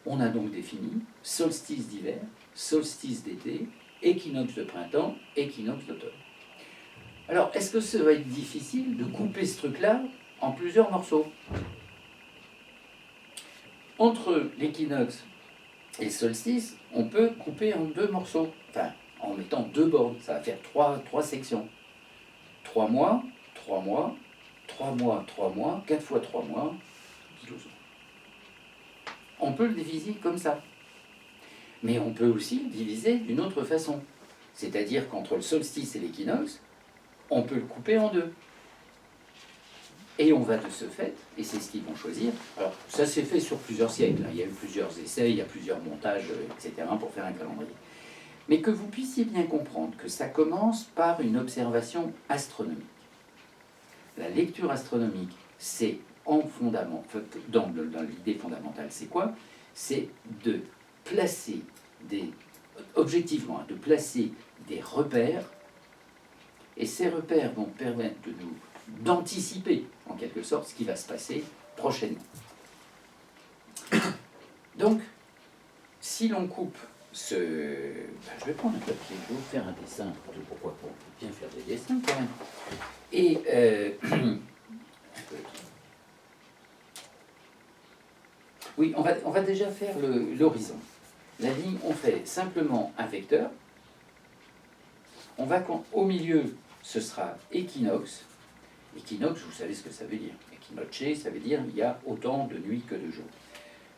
On a donc défini solstice d'hiver, solstice d'été, équinoxe de printemps, équinoxe d'automne. Alors, est-ce que ça va être difficile de couper ce truc-là en plusieurs morceaux? Entre l'équinoxe et le solstice, on peut couper en 2 morceaux, enfin, en mettant 2 bornes, ça va faire 3 sections. 3 mois, 3 mois, 3 mois, 3 mois, 4 fois 3 mois, 12 mois. On peut le diviser comme ça. Mais on peut aussi le diviser d'une autre façon. C'est-à-dire qu'entre le solstice et l'équinoxe, on peut le couper en 2. Et on va de ce fait, et c'est ce qu'ils vont choisir. Alors, ça s'est fait sur plusieurs siècles. Il y a eu plusieurs essais, il y a plusieurs montages, etc., pour faire un calendrier. Mais que vous puissiez bien comprendre que ça commence par une observation astronomique. La lecture astronomique, c'est en fondament, dans l'idée fondamentale, c'est quoi? C'est de placer objectivement, de placer des repères, et ces repères vont permettre d'anticiper, en quelque sorte, ce qui va se passer prochainement. Donc, si l'on coupe je vais prendre un papier, je vais vous faire un dessin, pourquoi pour bien faire des dessins quand même. Et oui, on va déjà faire l'horizon. La ligne, on fait simplement un vecteur. On va au milieu, ce sera équinoxe. Équinoxe, vous savez ce que ça veut dire. Équinoxe, ça veut dire il y a autant de nuits que de jours.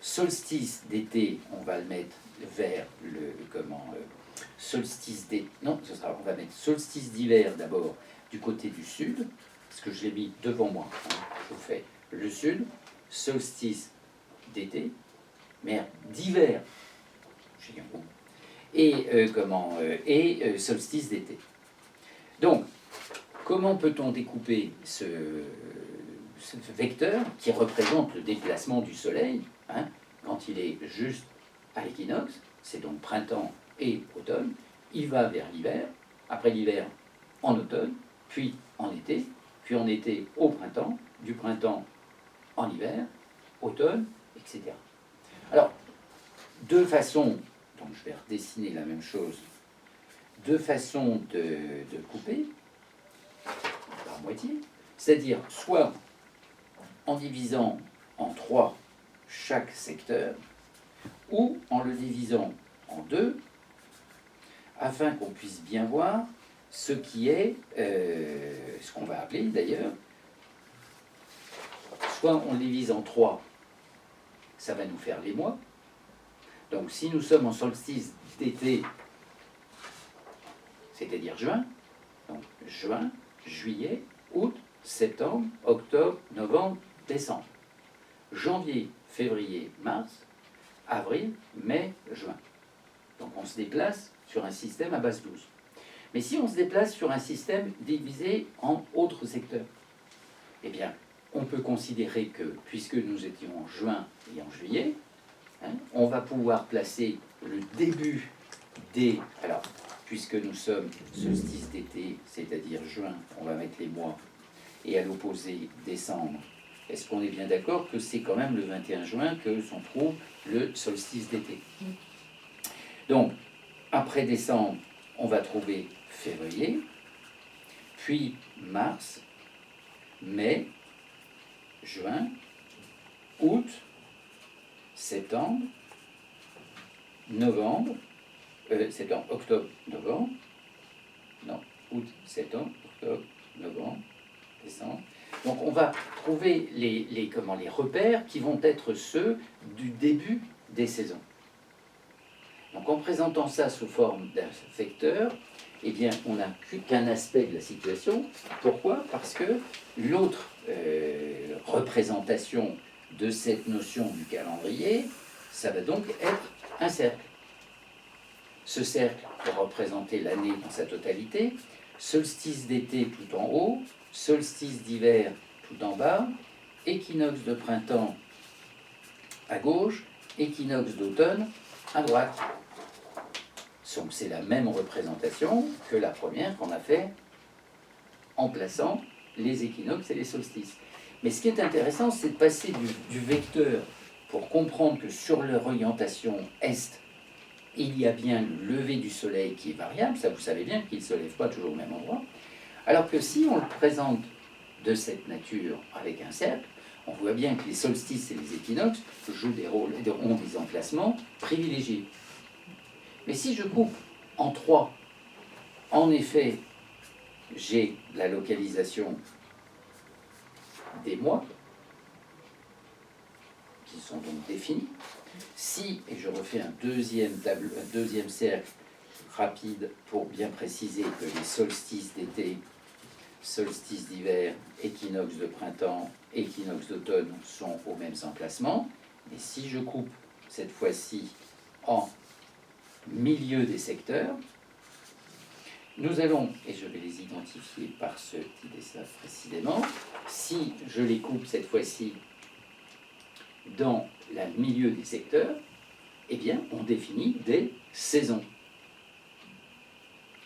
Solstice d'été, on va le mettre vers solstice d'été. Non, on va mettre solstice d'hiver d'abord du côté du sud, parce que je l'ai mis devant moi. Je vous fais le sud, solstice d'été, mer d'hiver, et solstice d'été. Donc, comment peut-on découper ce vecteur qui représente le déplacement du Soleil, quand il est juste à l'équinoxe, c'est donc printemps et automne, il va vers l'hiver, après l'hiver en automne, puis en été, puis en été au printemps, du printemps en hiver, automne, etc. Alors, 2 façons, donc je vais redessiner la même chose, 2 façons de couper, par moitié, c'est-à-dire soit en divisant en 3 chaque secteur, ou en le divisant en 2, afin qu'on puisse bien voir ce qui est, ce qu'on va appeler d'ailleurs, soit on le divise en 3, ça va nous faire les mois. Donc si nous sommes en solstice d'été, c'est-à-dire juin, donc juin, juillet, août, septembre, octobre, novembre, décembre. Janvier, février, mars, avril, mai, juin. Donc on se déplace sur un système à base 12. Mais si on se déplace sur un système divisé en autres secteurs, eh bien, on peut considérer que, puisque nous étions en juin et en juillet, on va pouvoir placer le début des... Alors, puisque nous sommes solstice d'été, c'est-à-dire juin, on va mettre les mois, et à l'opposé, décembre, Est-ce qu'on est bien d'accord que c'est quand même le 21 juin que s'on trouve le solstice d'été? Donc, après décembre, on va trouver février, puis mars, mai, juin, août, septembre, novembre, septembre, octobre, novembre, non, août, septembre, octobre, novembre, décembre. Donc on va trouver les repères qui vont être ceux du début des saisons. Donc en présentant ça sous forme d'un vecteur, eh bien on n'a qu'un aspect de la situation. Pourquoi? Parce que l'autre représentation de cette notion du calendrier, ça va donc être un cercle. Ce cercle va représenter l'année dans sa totalité, solstice d'été tout en haut, solstice d'hiver tout en bas, équinoxe de printemps à gauche, équinoxe d'automne à droite. Donc c'est la même représentation que la première qu'on a fait en plaçant les équinoxes et les solstices. Mais ce qui est intéressant, c'est de passer du vecteur pour comprendre que sur l'orientation est, il y a bien le lever du soleil qui est variable, ça vous savez bien qu'il ne se lève pas toujours au même endroit, alors que si on le présente de cette nature avec un cercle, on voit bien que les solstices et les équinoxes jouent des rôles et ont des emplacements privilégiés. Mais si je coupe en trois, en effet, j'ai la localisation des mois, qui sont donc définis. Si, et je refais un deuxième cercle rapide pour bien préciser que les solstices d'été, solstices d'hiver, équinoxe de printemps, équinoxe d'automne sont aux mêmes emplacements, et si je coupe cette fois-ci en milieu des secteurs, nous allons, et je vais les identifier par ce petit dessin précisément, si je les coupe cette fois-ci dans le milieu des secteurs, eh bien, on définit des saisons.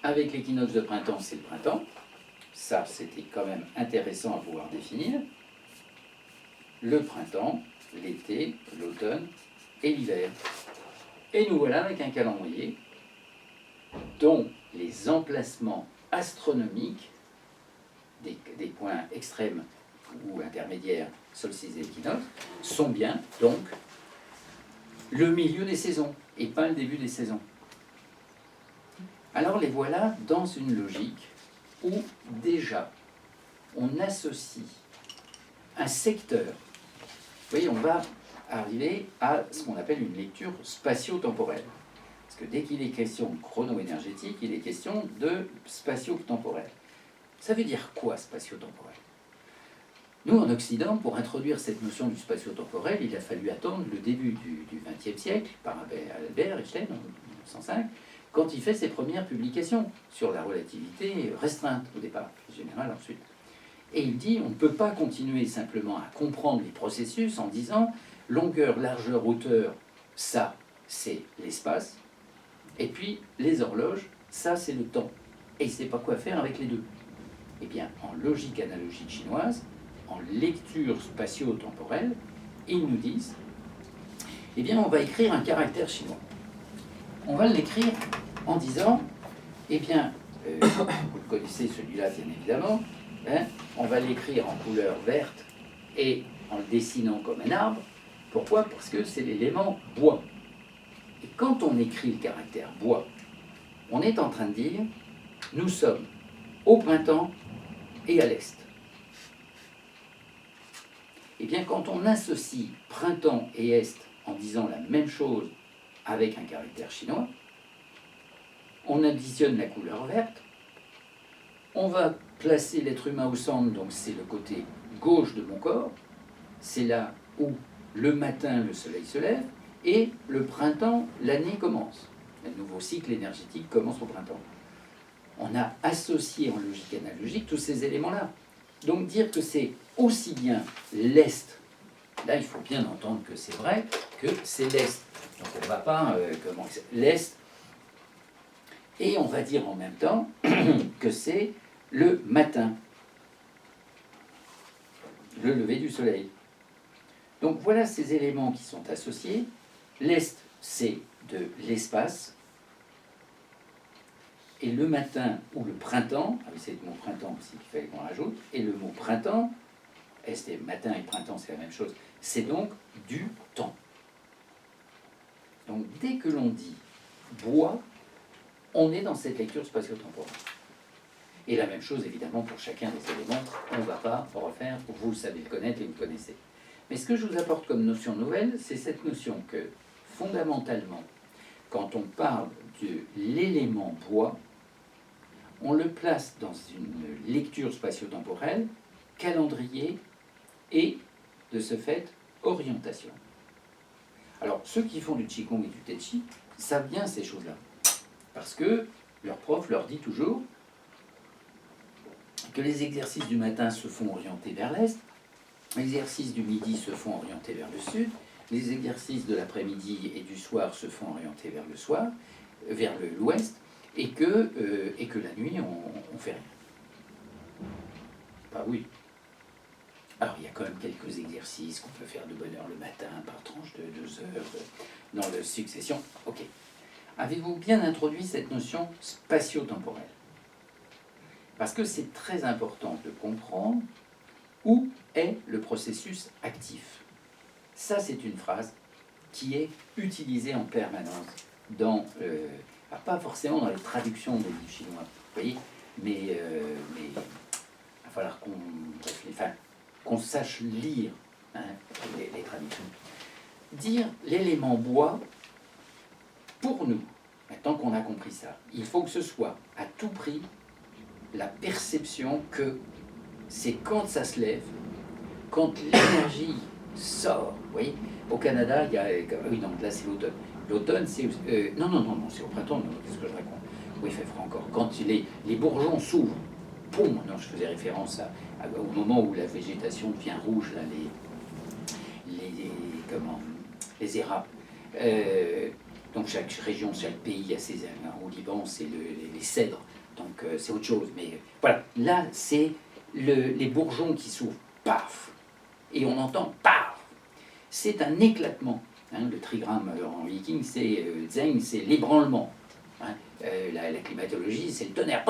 Avec l'équinoxe de printemps, c'est le printemps. Ça, c'était quand même intéressant à pouvoir définir. Le printemps, l'été, l'automne et l'hiver. Et nous voilà avec un calendrier dont les emplacements astronomiques des points extrêmes ou intermédiaires, solstice et équinoxe, sont bien donc le milieu des saisons et pas le début des saisons. Alors les voilà dans une logique où déjà on associe un secteur. Vous voyez, on va arriver à ce qu'on appelle une lecture spatio-temporelle. Parce que dès qu'il est question de chrono-énergétique, il est question de spatio-temporel. Ça veut dire quoi, spatio-temporel? Nous, en Occident, pour introduire cette notion du spatio-temporel, il a fallu attendre le début du XXe siècle, par Albert Einstein, en 1905, quand il fait ses premières publications sur la relativité restreinte, au départ, générale ensuite. Et il dit, on ne peut pas continuer simplement à comprendre les processus en disant, longueur, largeur, hauteur, ça, c'est l'espace, et puis les horloges, ça, c'est le temps. Et il ne sait pas quoi faire avec les deux. Eh bien, en logique analogique chinoise, en lecture spatio-temporelle, ils nous disent, eh bien, on va écrire un caractère chinois. On va l'écrire en disant, eh bien, vous le connaissez celui-là bien évidemment, hein, on va l'écrire en couleur verte et en le dessinant comme un arbre. Pourquoi? Parce que c'est l'élément bois. Et quand on écrit le caractère bois, on est en train de dire, nous sommes au printemps et à l'est. Eh bien, quand on associe printemps et est en disant la même chose avec un caractère chinois, on additionne la couleur verte, on va placer l'être humain au centre, donc c'est le côté gauche de mon corps, c'est là où le matin le soleil se lève, et le printemps, l'année commence. Le nouveau cycle énergétique commence au printemps. On a associé en logique analogique tous ces éléments-là. Donc dire que c'est aussi bien l'Est, là il faut bien entendre que c'est vrai, que c'est l'Est. Donc on ne va pas, l'Est, et on va dire en même temps que c'est le matin. le lever du soleil. Donc voilà ces éléments qui sont associés. L'est, c'est de l'espace. Et le matin ou le printemps, c'est le mot printemps aussi qu'il fallait qu'on rajoute, et le mot printemps, est et matin et printemps c'est la même chose, c'est donc du temps. Donc dès que l'on dit bois, on est dans cette lecture spatio-temporelle. Et la même chose évidemment pour chacun des éléments, on ne va pas refaire, vous savez le connaître et vous le connaissez. Mais ce que je vous apporte comme notion nouvelle, c'est cette notion que fondamentalement, quand on parle de l'élément bois, on le place dans une lecture spatio-temporelle, calendrier et, de ce fait, orientation. Alors, ceux qui font du Qigong et du Tai Chi savent bien ces choses-là. Parce que leur prof leur dit toujours que les exercices du matin se font orienter vers l'est, les exercices du midi se font orienter vers le sud, les exercices de l'après-midi et du soir se font orienter vers le soir, vers l'ouest, et que la nuit, on fait rien. Bah oui. Alors, il y a quand même quelques exercices qu'on peut faire de bonne heure le matin, par tranche de 2 heures, dans la succession. Ok. Avez-vous bien introduit cette notion spatio-temporelle? Parce que c'est très important de comprendre où est le processus actif. Ça, c'est une phrase qui est utilisée en permanence dans, pas forcément dans les traductions des livres chinois, vous voyez, mais il va falloir qu'on sache lire les traductions. Dire l'élément bois, pour nous, maintenant qu'on a compris ça, il faut que ce soit à tout prix la perception que c'est quand ça se lève, quand l'énergie sort. Vous voyez, au Canada, il y a... Oui, donc là, c'est l'automne. L'automne, c'est... non, c'est au printemps, qu'est-ce que je raconte? Oui, il fait froid encore. Quand les bourgeons s'ouvrent, poum, non, je faisais référence au moment où la végétation devient rouge, là, les érables. Donc chaque région, chaque pays a ses... Au Liban, c'est les cèdres, donc c'est autre chose. Mais voilà, là, c'est les bourgeons qui s'ouvrent, paf, et on entend paf. C'est un éclatement. Le trigramme en viking, c'est Zeng, c'est l'ébranlement. La climatologie, c'est le tonnerre.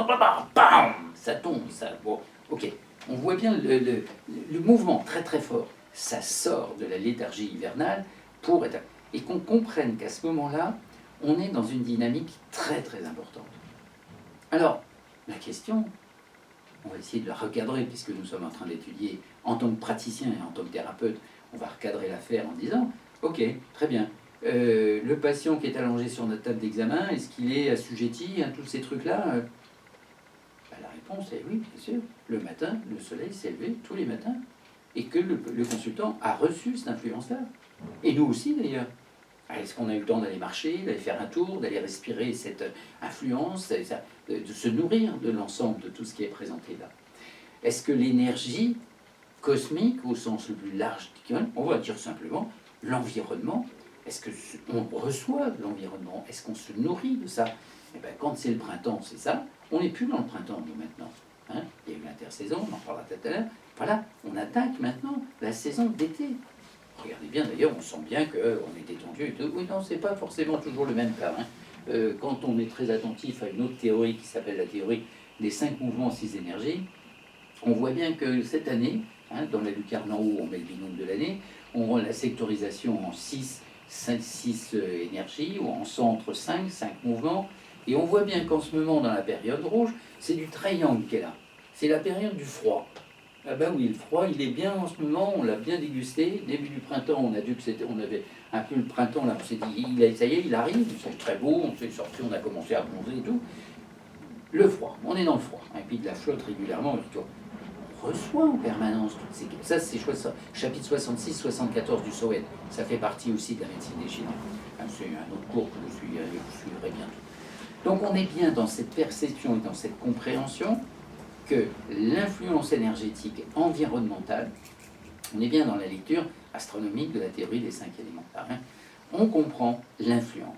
Bam, ça tombe, ça. Bon, ok. On voit bien le mouvement très très fort. Ça sort de la léthargie hivernale pour être. Et qu'on comprenne qu'à ce moment-là, on est dans une dynamique très très importante. Alors, la question, on va essayer de la recadrer, puisque nous sommes en train d'étudier en tant que praticien et en tant que thérapeute, on va recadrer l'affaire en disant, ok, très bien, le patient qui est allongé sur notre table d'examen, est-ce qu'il est assujetti à tous ces trucs-là? La réponse est oui, bien sûr. Le matin, le soleil s'est levé tous les matins, et que le consultant a reçu cette influence-là. Et nous aussi, d'ailleurs. Est-ce qu'on a eu le temps d'aller marcher, d'aller faire un tour, d'aller respirer cette influence, de se nourrir de l'ensemble de tout ce qui est présenté là? Est-ce que l'énergie cosmique, au sens le plus large, on va dire simplement l'environnement, est-ce qu'on reçoit de l'environnement? Est-ce qu'on se nourrit de ça? Et bien, quand c'est le printemps, c'est ça. On n'est plus dans le printemps, nous, maintenant. Il y a eu l'intersaison, on en parlera tout à l'heure. Voilà, on attaque maintenant la saison d'été. Regardez bien, d'ailleurs, on sent bien qu'on est détendu et tout. Oui, non, c'est pas forcément toujours le même cas. Quand on est très attentif à une autre théorie qui s'appelle la théorie des 5 mouvements, 6 énergies, on voit bien que cette année, dans la lucarne en haut, on met le binôme de l'année, on rend la sectorisation en 6 énergies, ou en centre 5 mouvements, et on voit bien qu'en ce moment, dans la période rouge, c'est du triangle qui est là. C'est la période du froid. Ah ben oui, le froid, il est bien en ce moment, on l'a bien dégusté. Début du printemps, on a vu que on avait un peu le printemps, là, on s'est dit, ça y est, il arrive, c'est très beau, on s'est sorti, on a commencé à bronzer et tout. Le froid, on est dans le froid. Et puis de la flotte régulièrement, on reçoit en permanence toutes ces... Ça, c'est chapitre 66-74 du SOED. Ça fait partie aussi de la médecine des Chinois. C'est un autre cours que vous suivrez bientôt. Donc on est bien dans cette perception et dans cette compréhension que l'influence énergétique environnementale, on est bien dans la lecture astronomique de la théorie des 5 éléments. On comprend l'influence.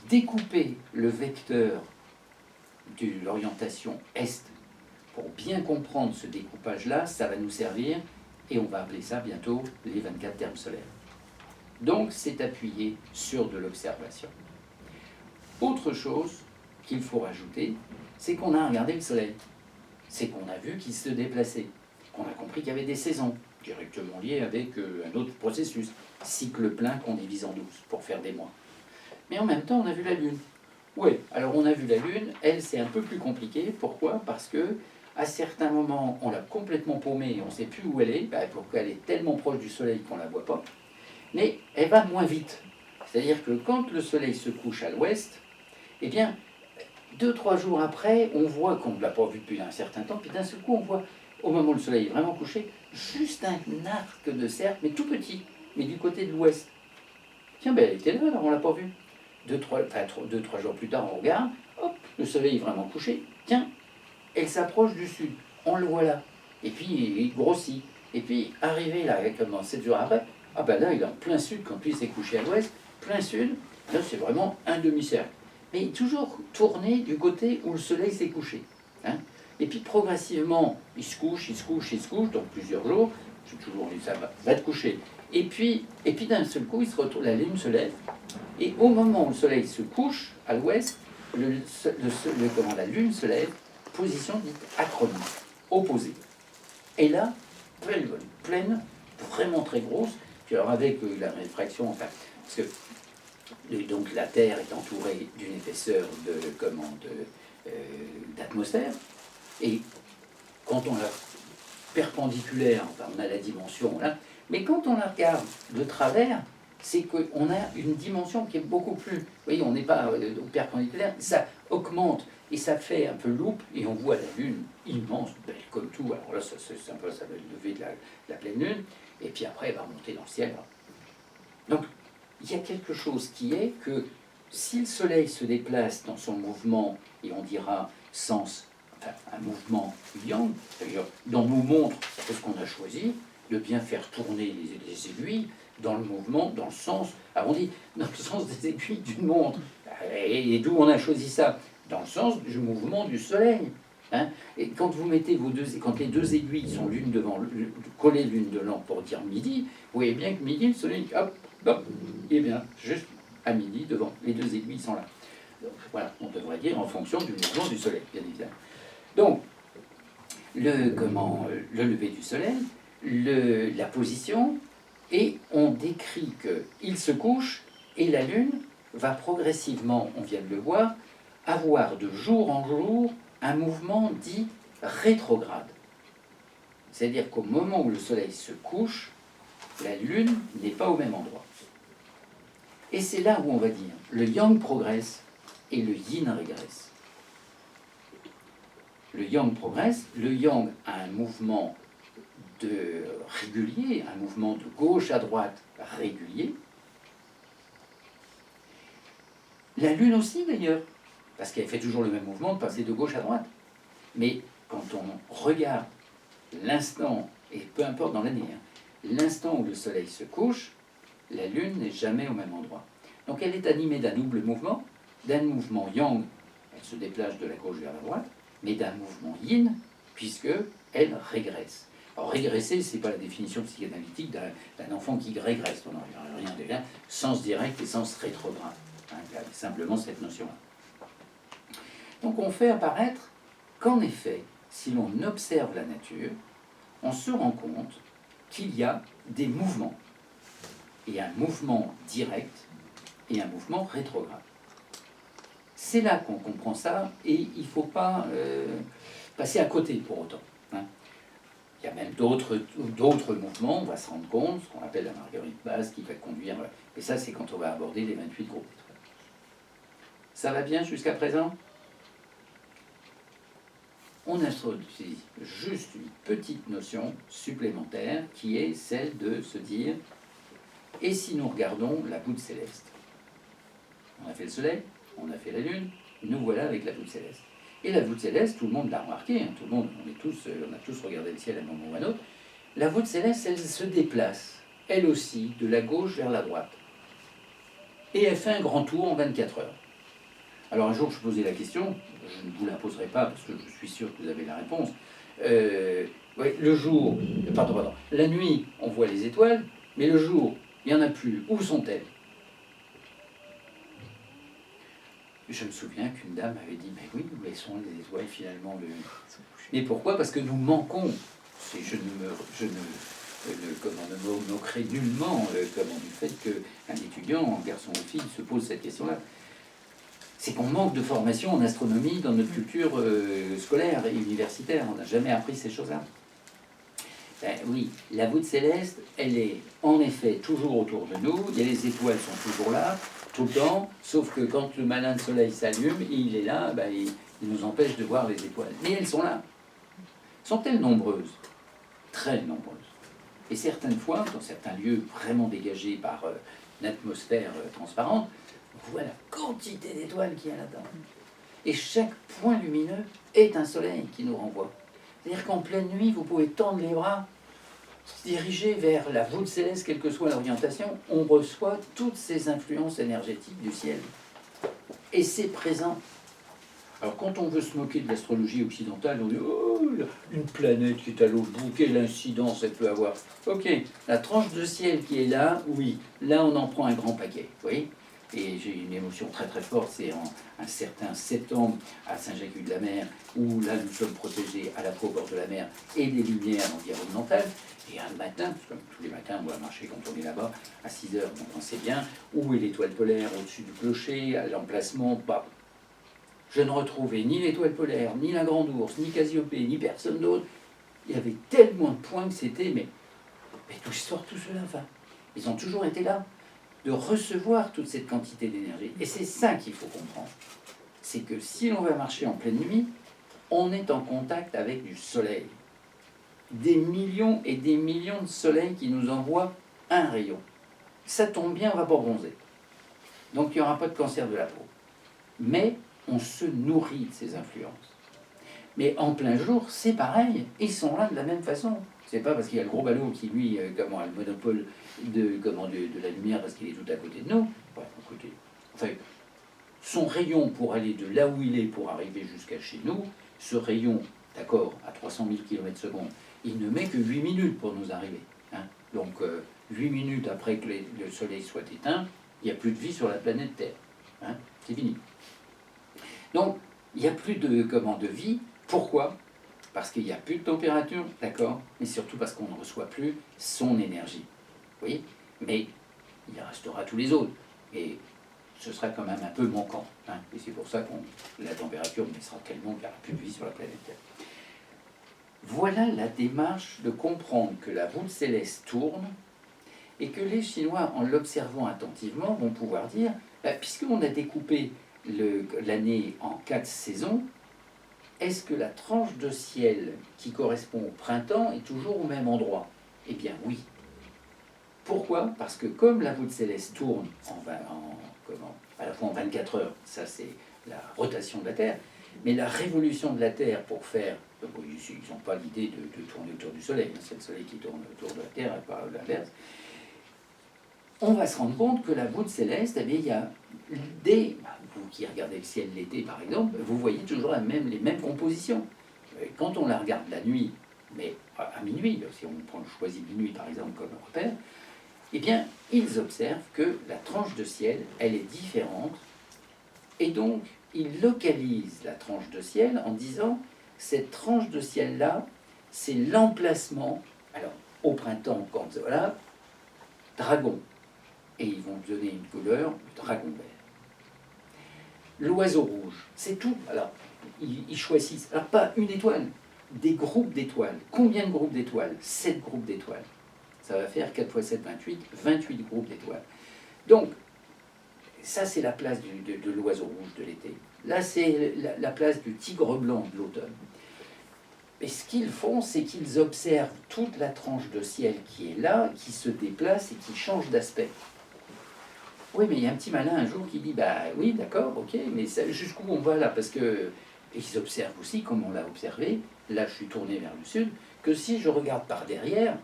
Découper le vecteur de l'orientation est, pour bien comprendre ce découpage-là, ça va nous servir Et on va appeler ça bientôt les 24 termes solaires. Donc c'est appuyé sur de l'observation. Autre chose qu'il faut rajouter, c'est qu'on a regardé le soleil. C'est qu'on a vu qu'il se déplaçait. Qu'on a compris qu'il y avait des saisons, directement liées avec un autre processus, cycle plein qu'on divise en 12 pour faire des mois. Mais en même temps, on a vu la Lune. Oui, alors on a vu la Lune, elle c'est un peu plus compliqué. Pourquoi? Parce que à certains moments, on l'a complètement paumée, on ne sait plus où elle est, pourquoi elle est tellement proche du Soleil qu'on ne la voit pas, mais elle va moins vite. C'est-à-dire que quand le Soleil se couche à l'ouest, eh bien, 2-3 jours après, on voit qu'on ne l'a pas vu depuis un certain temps, puis d'un seul coup, on voit, au moment où le Soleil est vraiment couché, juste un arc de cercle, mais tout petit, mais du côté de l'ouest. Tiens, ben elle était là, alors on ne l'a pas vu. 2-3 jours plus tard, on regarde, hop, le Soleil est vraiment couché, tiens, elle s'approche du sud, on le voit là, et puis il grossit, et puis arrivé là, comment 7 jours après, ah ben là il est en plein sud, quand lui s'est couché à l'ouest, plein sud, là c'est vraiment un demi-cercle, mais toujours tourné du côté où le soleil s'est couché. Hein. Et puis progressivement, il se couche, donc plusieurs jours, j'ai toujours dit ça, va te coucher, et puis d'un seul coup, il se retourne, la lune se lève, et au moment où le soleil se couche à l'ouest, la lune se lève, position dite acronyme, opposée. Et là, pleine, vraiment très grosse, puis alors avec la réfraction, enfin, parce que donc la Terre est entourée d'une épaisseur d'atmosphère, et quand on la perpendiculaire, enfin on a la dimension là, mais quand on la regarde de travers, c'est qu'on a une dimension qui est beaucoup plus, vous voyez, on n'est pas perpendiculaire, ça augmente, et ça fait un peu loupe, et on voit la Lune immense, belle comme tout. Alors là, c'est un peu ça va lever de la pleine Lune, et puis après, elle va remonter dans le ciel. Donc, il y a quelque chose qui est que si le Soleil se déplace dans son mouvement, et on dira un mouvement yang, c'est-à-dire dont nous montre ce qu'on a choisi, de bien faire tourner les aiguilles dans le mouvement, dans le sens, alors on dit dans le sens des aiguilles d'une montre, et d'où on a choisi ça? Dans le sens du mouvement du soleil. Hein. Et quand vous mettez quand les deux aiguilles sont l'une devant, collées l'une de l'autre pour dire midi, vous voyez bien que midi, le soleil, hop, il est bien, juste à midi devant, les deux aiguilles sont là. Donc, voilà, on devrait dire en fonction du mouvement du soleil, bien évidemment. Donc, le lever du soleil, la position, et on décrit qu'il se couche et la Lune va progressivement, on vient de le voir, avoir de jour en jour un mouvement dit rétrograde. C'est-à-dire qu'au moment où le Soleil se couche, la Lune n'est pas au même endroit. Et c'est là où on va dire le Yang progresse et le Yin régresse. Le Yang progresse, le Yang a un mouvement régulier, un mouvement de gauche à droite régulier. La Lune aussi d'ailleurs, parce qu'elle fait toujours le même mouvement de passer de gauche à droite. Mais quand on regarde l'instant, et peu importe dans l'année, l'instant où le Soleil se couche, la Lune n'est jamais au même endroit. Donc elle est animée d'un double mouvement, d'un mouvement yang, elle se déplace de la gauche vers la droite, mais d'un mouvement yin, puisque elle régresse. Alors régresser, ce n'est pas la définition psychanalytique d'un enfant qui régresse, on n'en a rien déjà, sens direct et sens rétrograde. Il y a simplement cette notion-là. Donc on fait apparaître qu'en effet, si l'on observe la nature, on se rend compte qu'il y a des mouvements, et un mouvement direct et un mouvement rétrograde. C'est là qu'on comprend ça, et il ne faut pas passer à côté pour autant. Hein. Il y a même d'autres mouvements, on va se rendre compte, ce qu'on appelle la marguerite basse, qui va conduire, et ça c'est quand on va aborder les 28 groupes d'étoiles. Ça va bien jusqu'à présent? On introduit juste une petite notion supplémentaire qui est celle de se dire et si nous regardons la voûte céleste? On a fait le soleil, on a fait la lune, nous voilà avec la voûte céleste. Et la voûte céleste, tout le monde l'a remarqué, tout le monde, on a tous regardé le ciel à un moment ou à un autre. La voûte céleste, elle se déplace, elle aussi, de la gauche vers la droite. Et elle fait un grand tour en 24 heures. Alors un jour, je posais la question, je ne vous la poserai pas parce que je suis sûr que vous avez la réponse. Ouais, le jour, pardon, la nuit, on voit les étoiles, mais le jour, il n'y en a plus. Où sont-elles? Je me souviens qu'une dame avait dit, mais oui, où sont les étoiles finalement Mais pourquoi? Parce que nous manquons. Je ne me moquerai nullement du fait qu'un étudiant, garçon ou fille, se pose cette question-là. C'est qu'on manque de formation en astronomie dans notre culture scolaire et universitaire. On n'a jamais appris ces choses-là. Ben, oui, la voûte céleste, elle est en effet toujours autour de nous. Et les étoiles sont toujours là, tout le temps. Sauf que quand le malin de soleil s'allume, il est là, ben, il nous empêche de voir les étoiles. Mais elles sont là. Sont-elles nombreuses? Très nombreuses. Et certaines fois, dans certains lieux vraiment dégagés par une atmosphère transparente, on voit la quantité d'étoiles qu'il y a là-dedans. Et chaque point lumineux est un soleil qui nous renvoie. C'est-à-dire qu'en pleine nuit, vous pouvez tendre les bras, se diriger vers la voûte céleste, quelle que soit l'orientation, on reçoit toutes ces influences énergétiques du ciel. Et c'est présent. Alors quand on veut se moquer de l'astrologie occidentale, on dit « Oh, une planète qui est à l'autre bout, quelle incidence elle peut avoir ?» Ok, la tranche de ciel qui est là, oui, là on en prend un grand paquet, vous voyez. Et j'ai une émotion très très forte, c'est en un certain septembre à Saint-Jacques-de-la-Mer, où là nous sommes protégés à la fois au bord de la mer et des lumières environnementales. Et un matin, comme tous les matins, on va marcher quand on est là-bas, à 6 heures, donc on sait bien où est l'étoile polaire au-dessus du clocher, à l'emplacement, je ne retrouvais ni l'étoile polaire, ni la grande ours, ni Cassiopée, ni personne d'autre. Il y avait tellement de points que c'était, mais d'où sort tout cela, enfin, ils ont toujours été là, de recevoir toute cette quantité d'énergie. Et c'est ça qu'il faut comprendre. C'est que si l'on va marcher en pleine nuit, on est en contact avec du soleil. Des millions et des millions de soleils qui nous envoient un rayon. Ça tombe bien, on va pas bronzer. Donc il n'y aura pas de cancer de la peau. Mais on se nourrit de ces influences. Mais en plein jour, c'est pareil. Ils sont là de la même façon. C'est pas parce qu'il y a le gros ballot qui, lui, a le monopole de la lumière parce qu'il est tout à côté de nous. Ouais, à côté. Enfin, son rayon pour aller de là où il est pour arriver jusqu'à chez nous, ce rayon, d'accord, à 300 000 km/s, il ne met que 8 minutes pour nous arriver. Hein. Donc, 8 minutes après que le soleil soit éteint, il n'y a plus de vie sur la planète Terre. Hein. C'est fini. Donc, il n'y a plus de vie. Pourquoi? Parce qu'il n'y a plus de température, d'accord, mais surtout parce qu'on ne reçoit plus son énergie. Vous voyez? Mais il restera tous les autres. Et ce sera quand même un peu manquant. Hein. Et c'est pour ça que la température baissera tellement qu'il n'y aura plus de vie sur la planète Terre. Voilà la démarche de comprendre que la voûte céleste tourne et que les Chinois, en l'observant attentivement, vont pouvoir dire, puisqu'on a découpé l'année en 4 saisons, est-ce que la tranche de ciel qui correspond au printemps est toujours au même endroit? Eh bien oui. Pourquoi? Parce que comme la voûte céleste tourne à la fois en 24 heures, ça c'est la rotation de la Terre, mais la révolution de la Terre pour faire... Ils n'ont pas l'idée de tourner autour du Soleil, c'est le Soleil qui tourne autour de la Terre et pas l'inverse. On va se rendre compte que la voûte céleste, eh bien, il y a vous qui regardez le ciel l'été par exemple, vous voyez toujours les mêmes compositions. Quand on la regarde la nuit, mais à minuit, si on choisit minuit par exemple comme repère, eh bien, ils observent que la tranche de ciel, elle est différente, et donc ils localisent la tranche de ciel en disant, cette tranche de ciel-là, c'est l'emplacement, alors au printemps, quand voilà, dragon, et ils vont donner une couleur, le dragon vert. L'oiseau rouge, c'est tout. Alors, ils choisissent, alors pas une étoile, des groupes d'étoiles. Combien de groupes d'étoiles? 7 groupes d'étoiles. Ça va faire 4 x 7, 28, 28 groupes d'étoiles. Donc, ça c'est la place de l'oiseau rouge de l'été. Là, c'est la place du tigre blanc de l'automne. Et ce qu'ils font, c'est qu'ils observent toute la tranche de ciel qui est là, qui se déplace et qui change d'aspect. Oui, mais il y a un petit malin un jour qui dit, bah oui, d'accord, ok, mais jusqu'où on va là? Parce que, ils observent aussi, comme on l'a observé, là je suis tourné vers le sud, que si je regarde par derrière,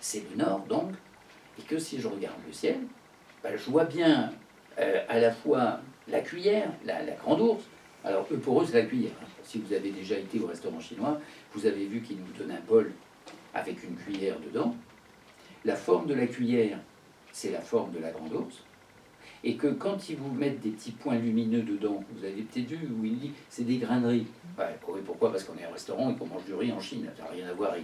c'est le nord donc, et que si je regarde le ciel, bah, je vois bien à la fois la cuillère, la grande ours. Alors eux, pour eux, c'est la cuillère. Hein. Si vous avez déjà été au restaurant chinois, vous avez vu qu'ils nous donnent un bol avec une cuillère dedans. La forme de la cuillère, c'est la forme de la grande ours. Et que quand ils vous mettent des petits points lumineux dedans, vous avez peut-être vu où il dit c'est des grains de riz. Ouais, oui, pourquoi? Parce qu'on est au restaurant et qu'on mange du riz en Chine. Ça n'a rien à voir avec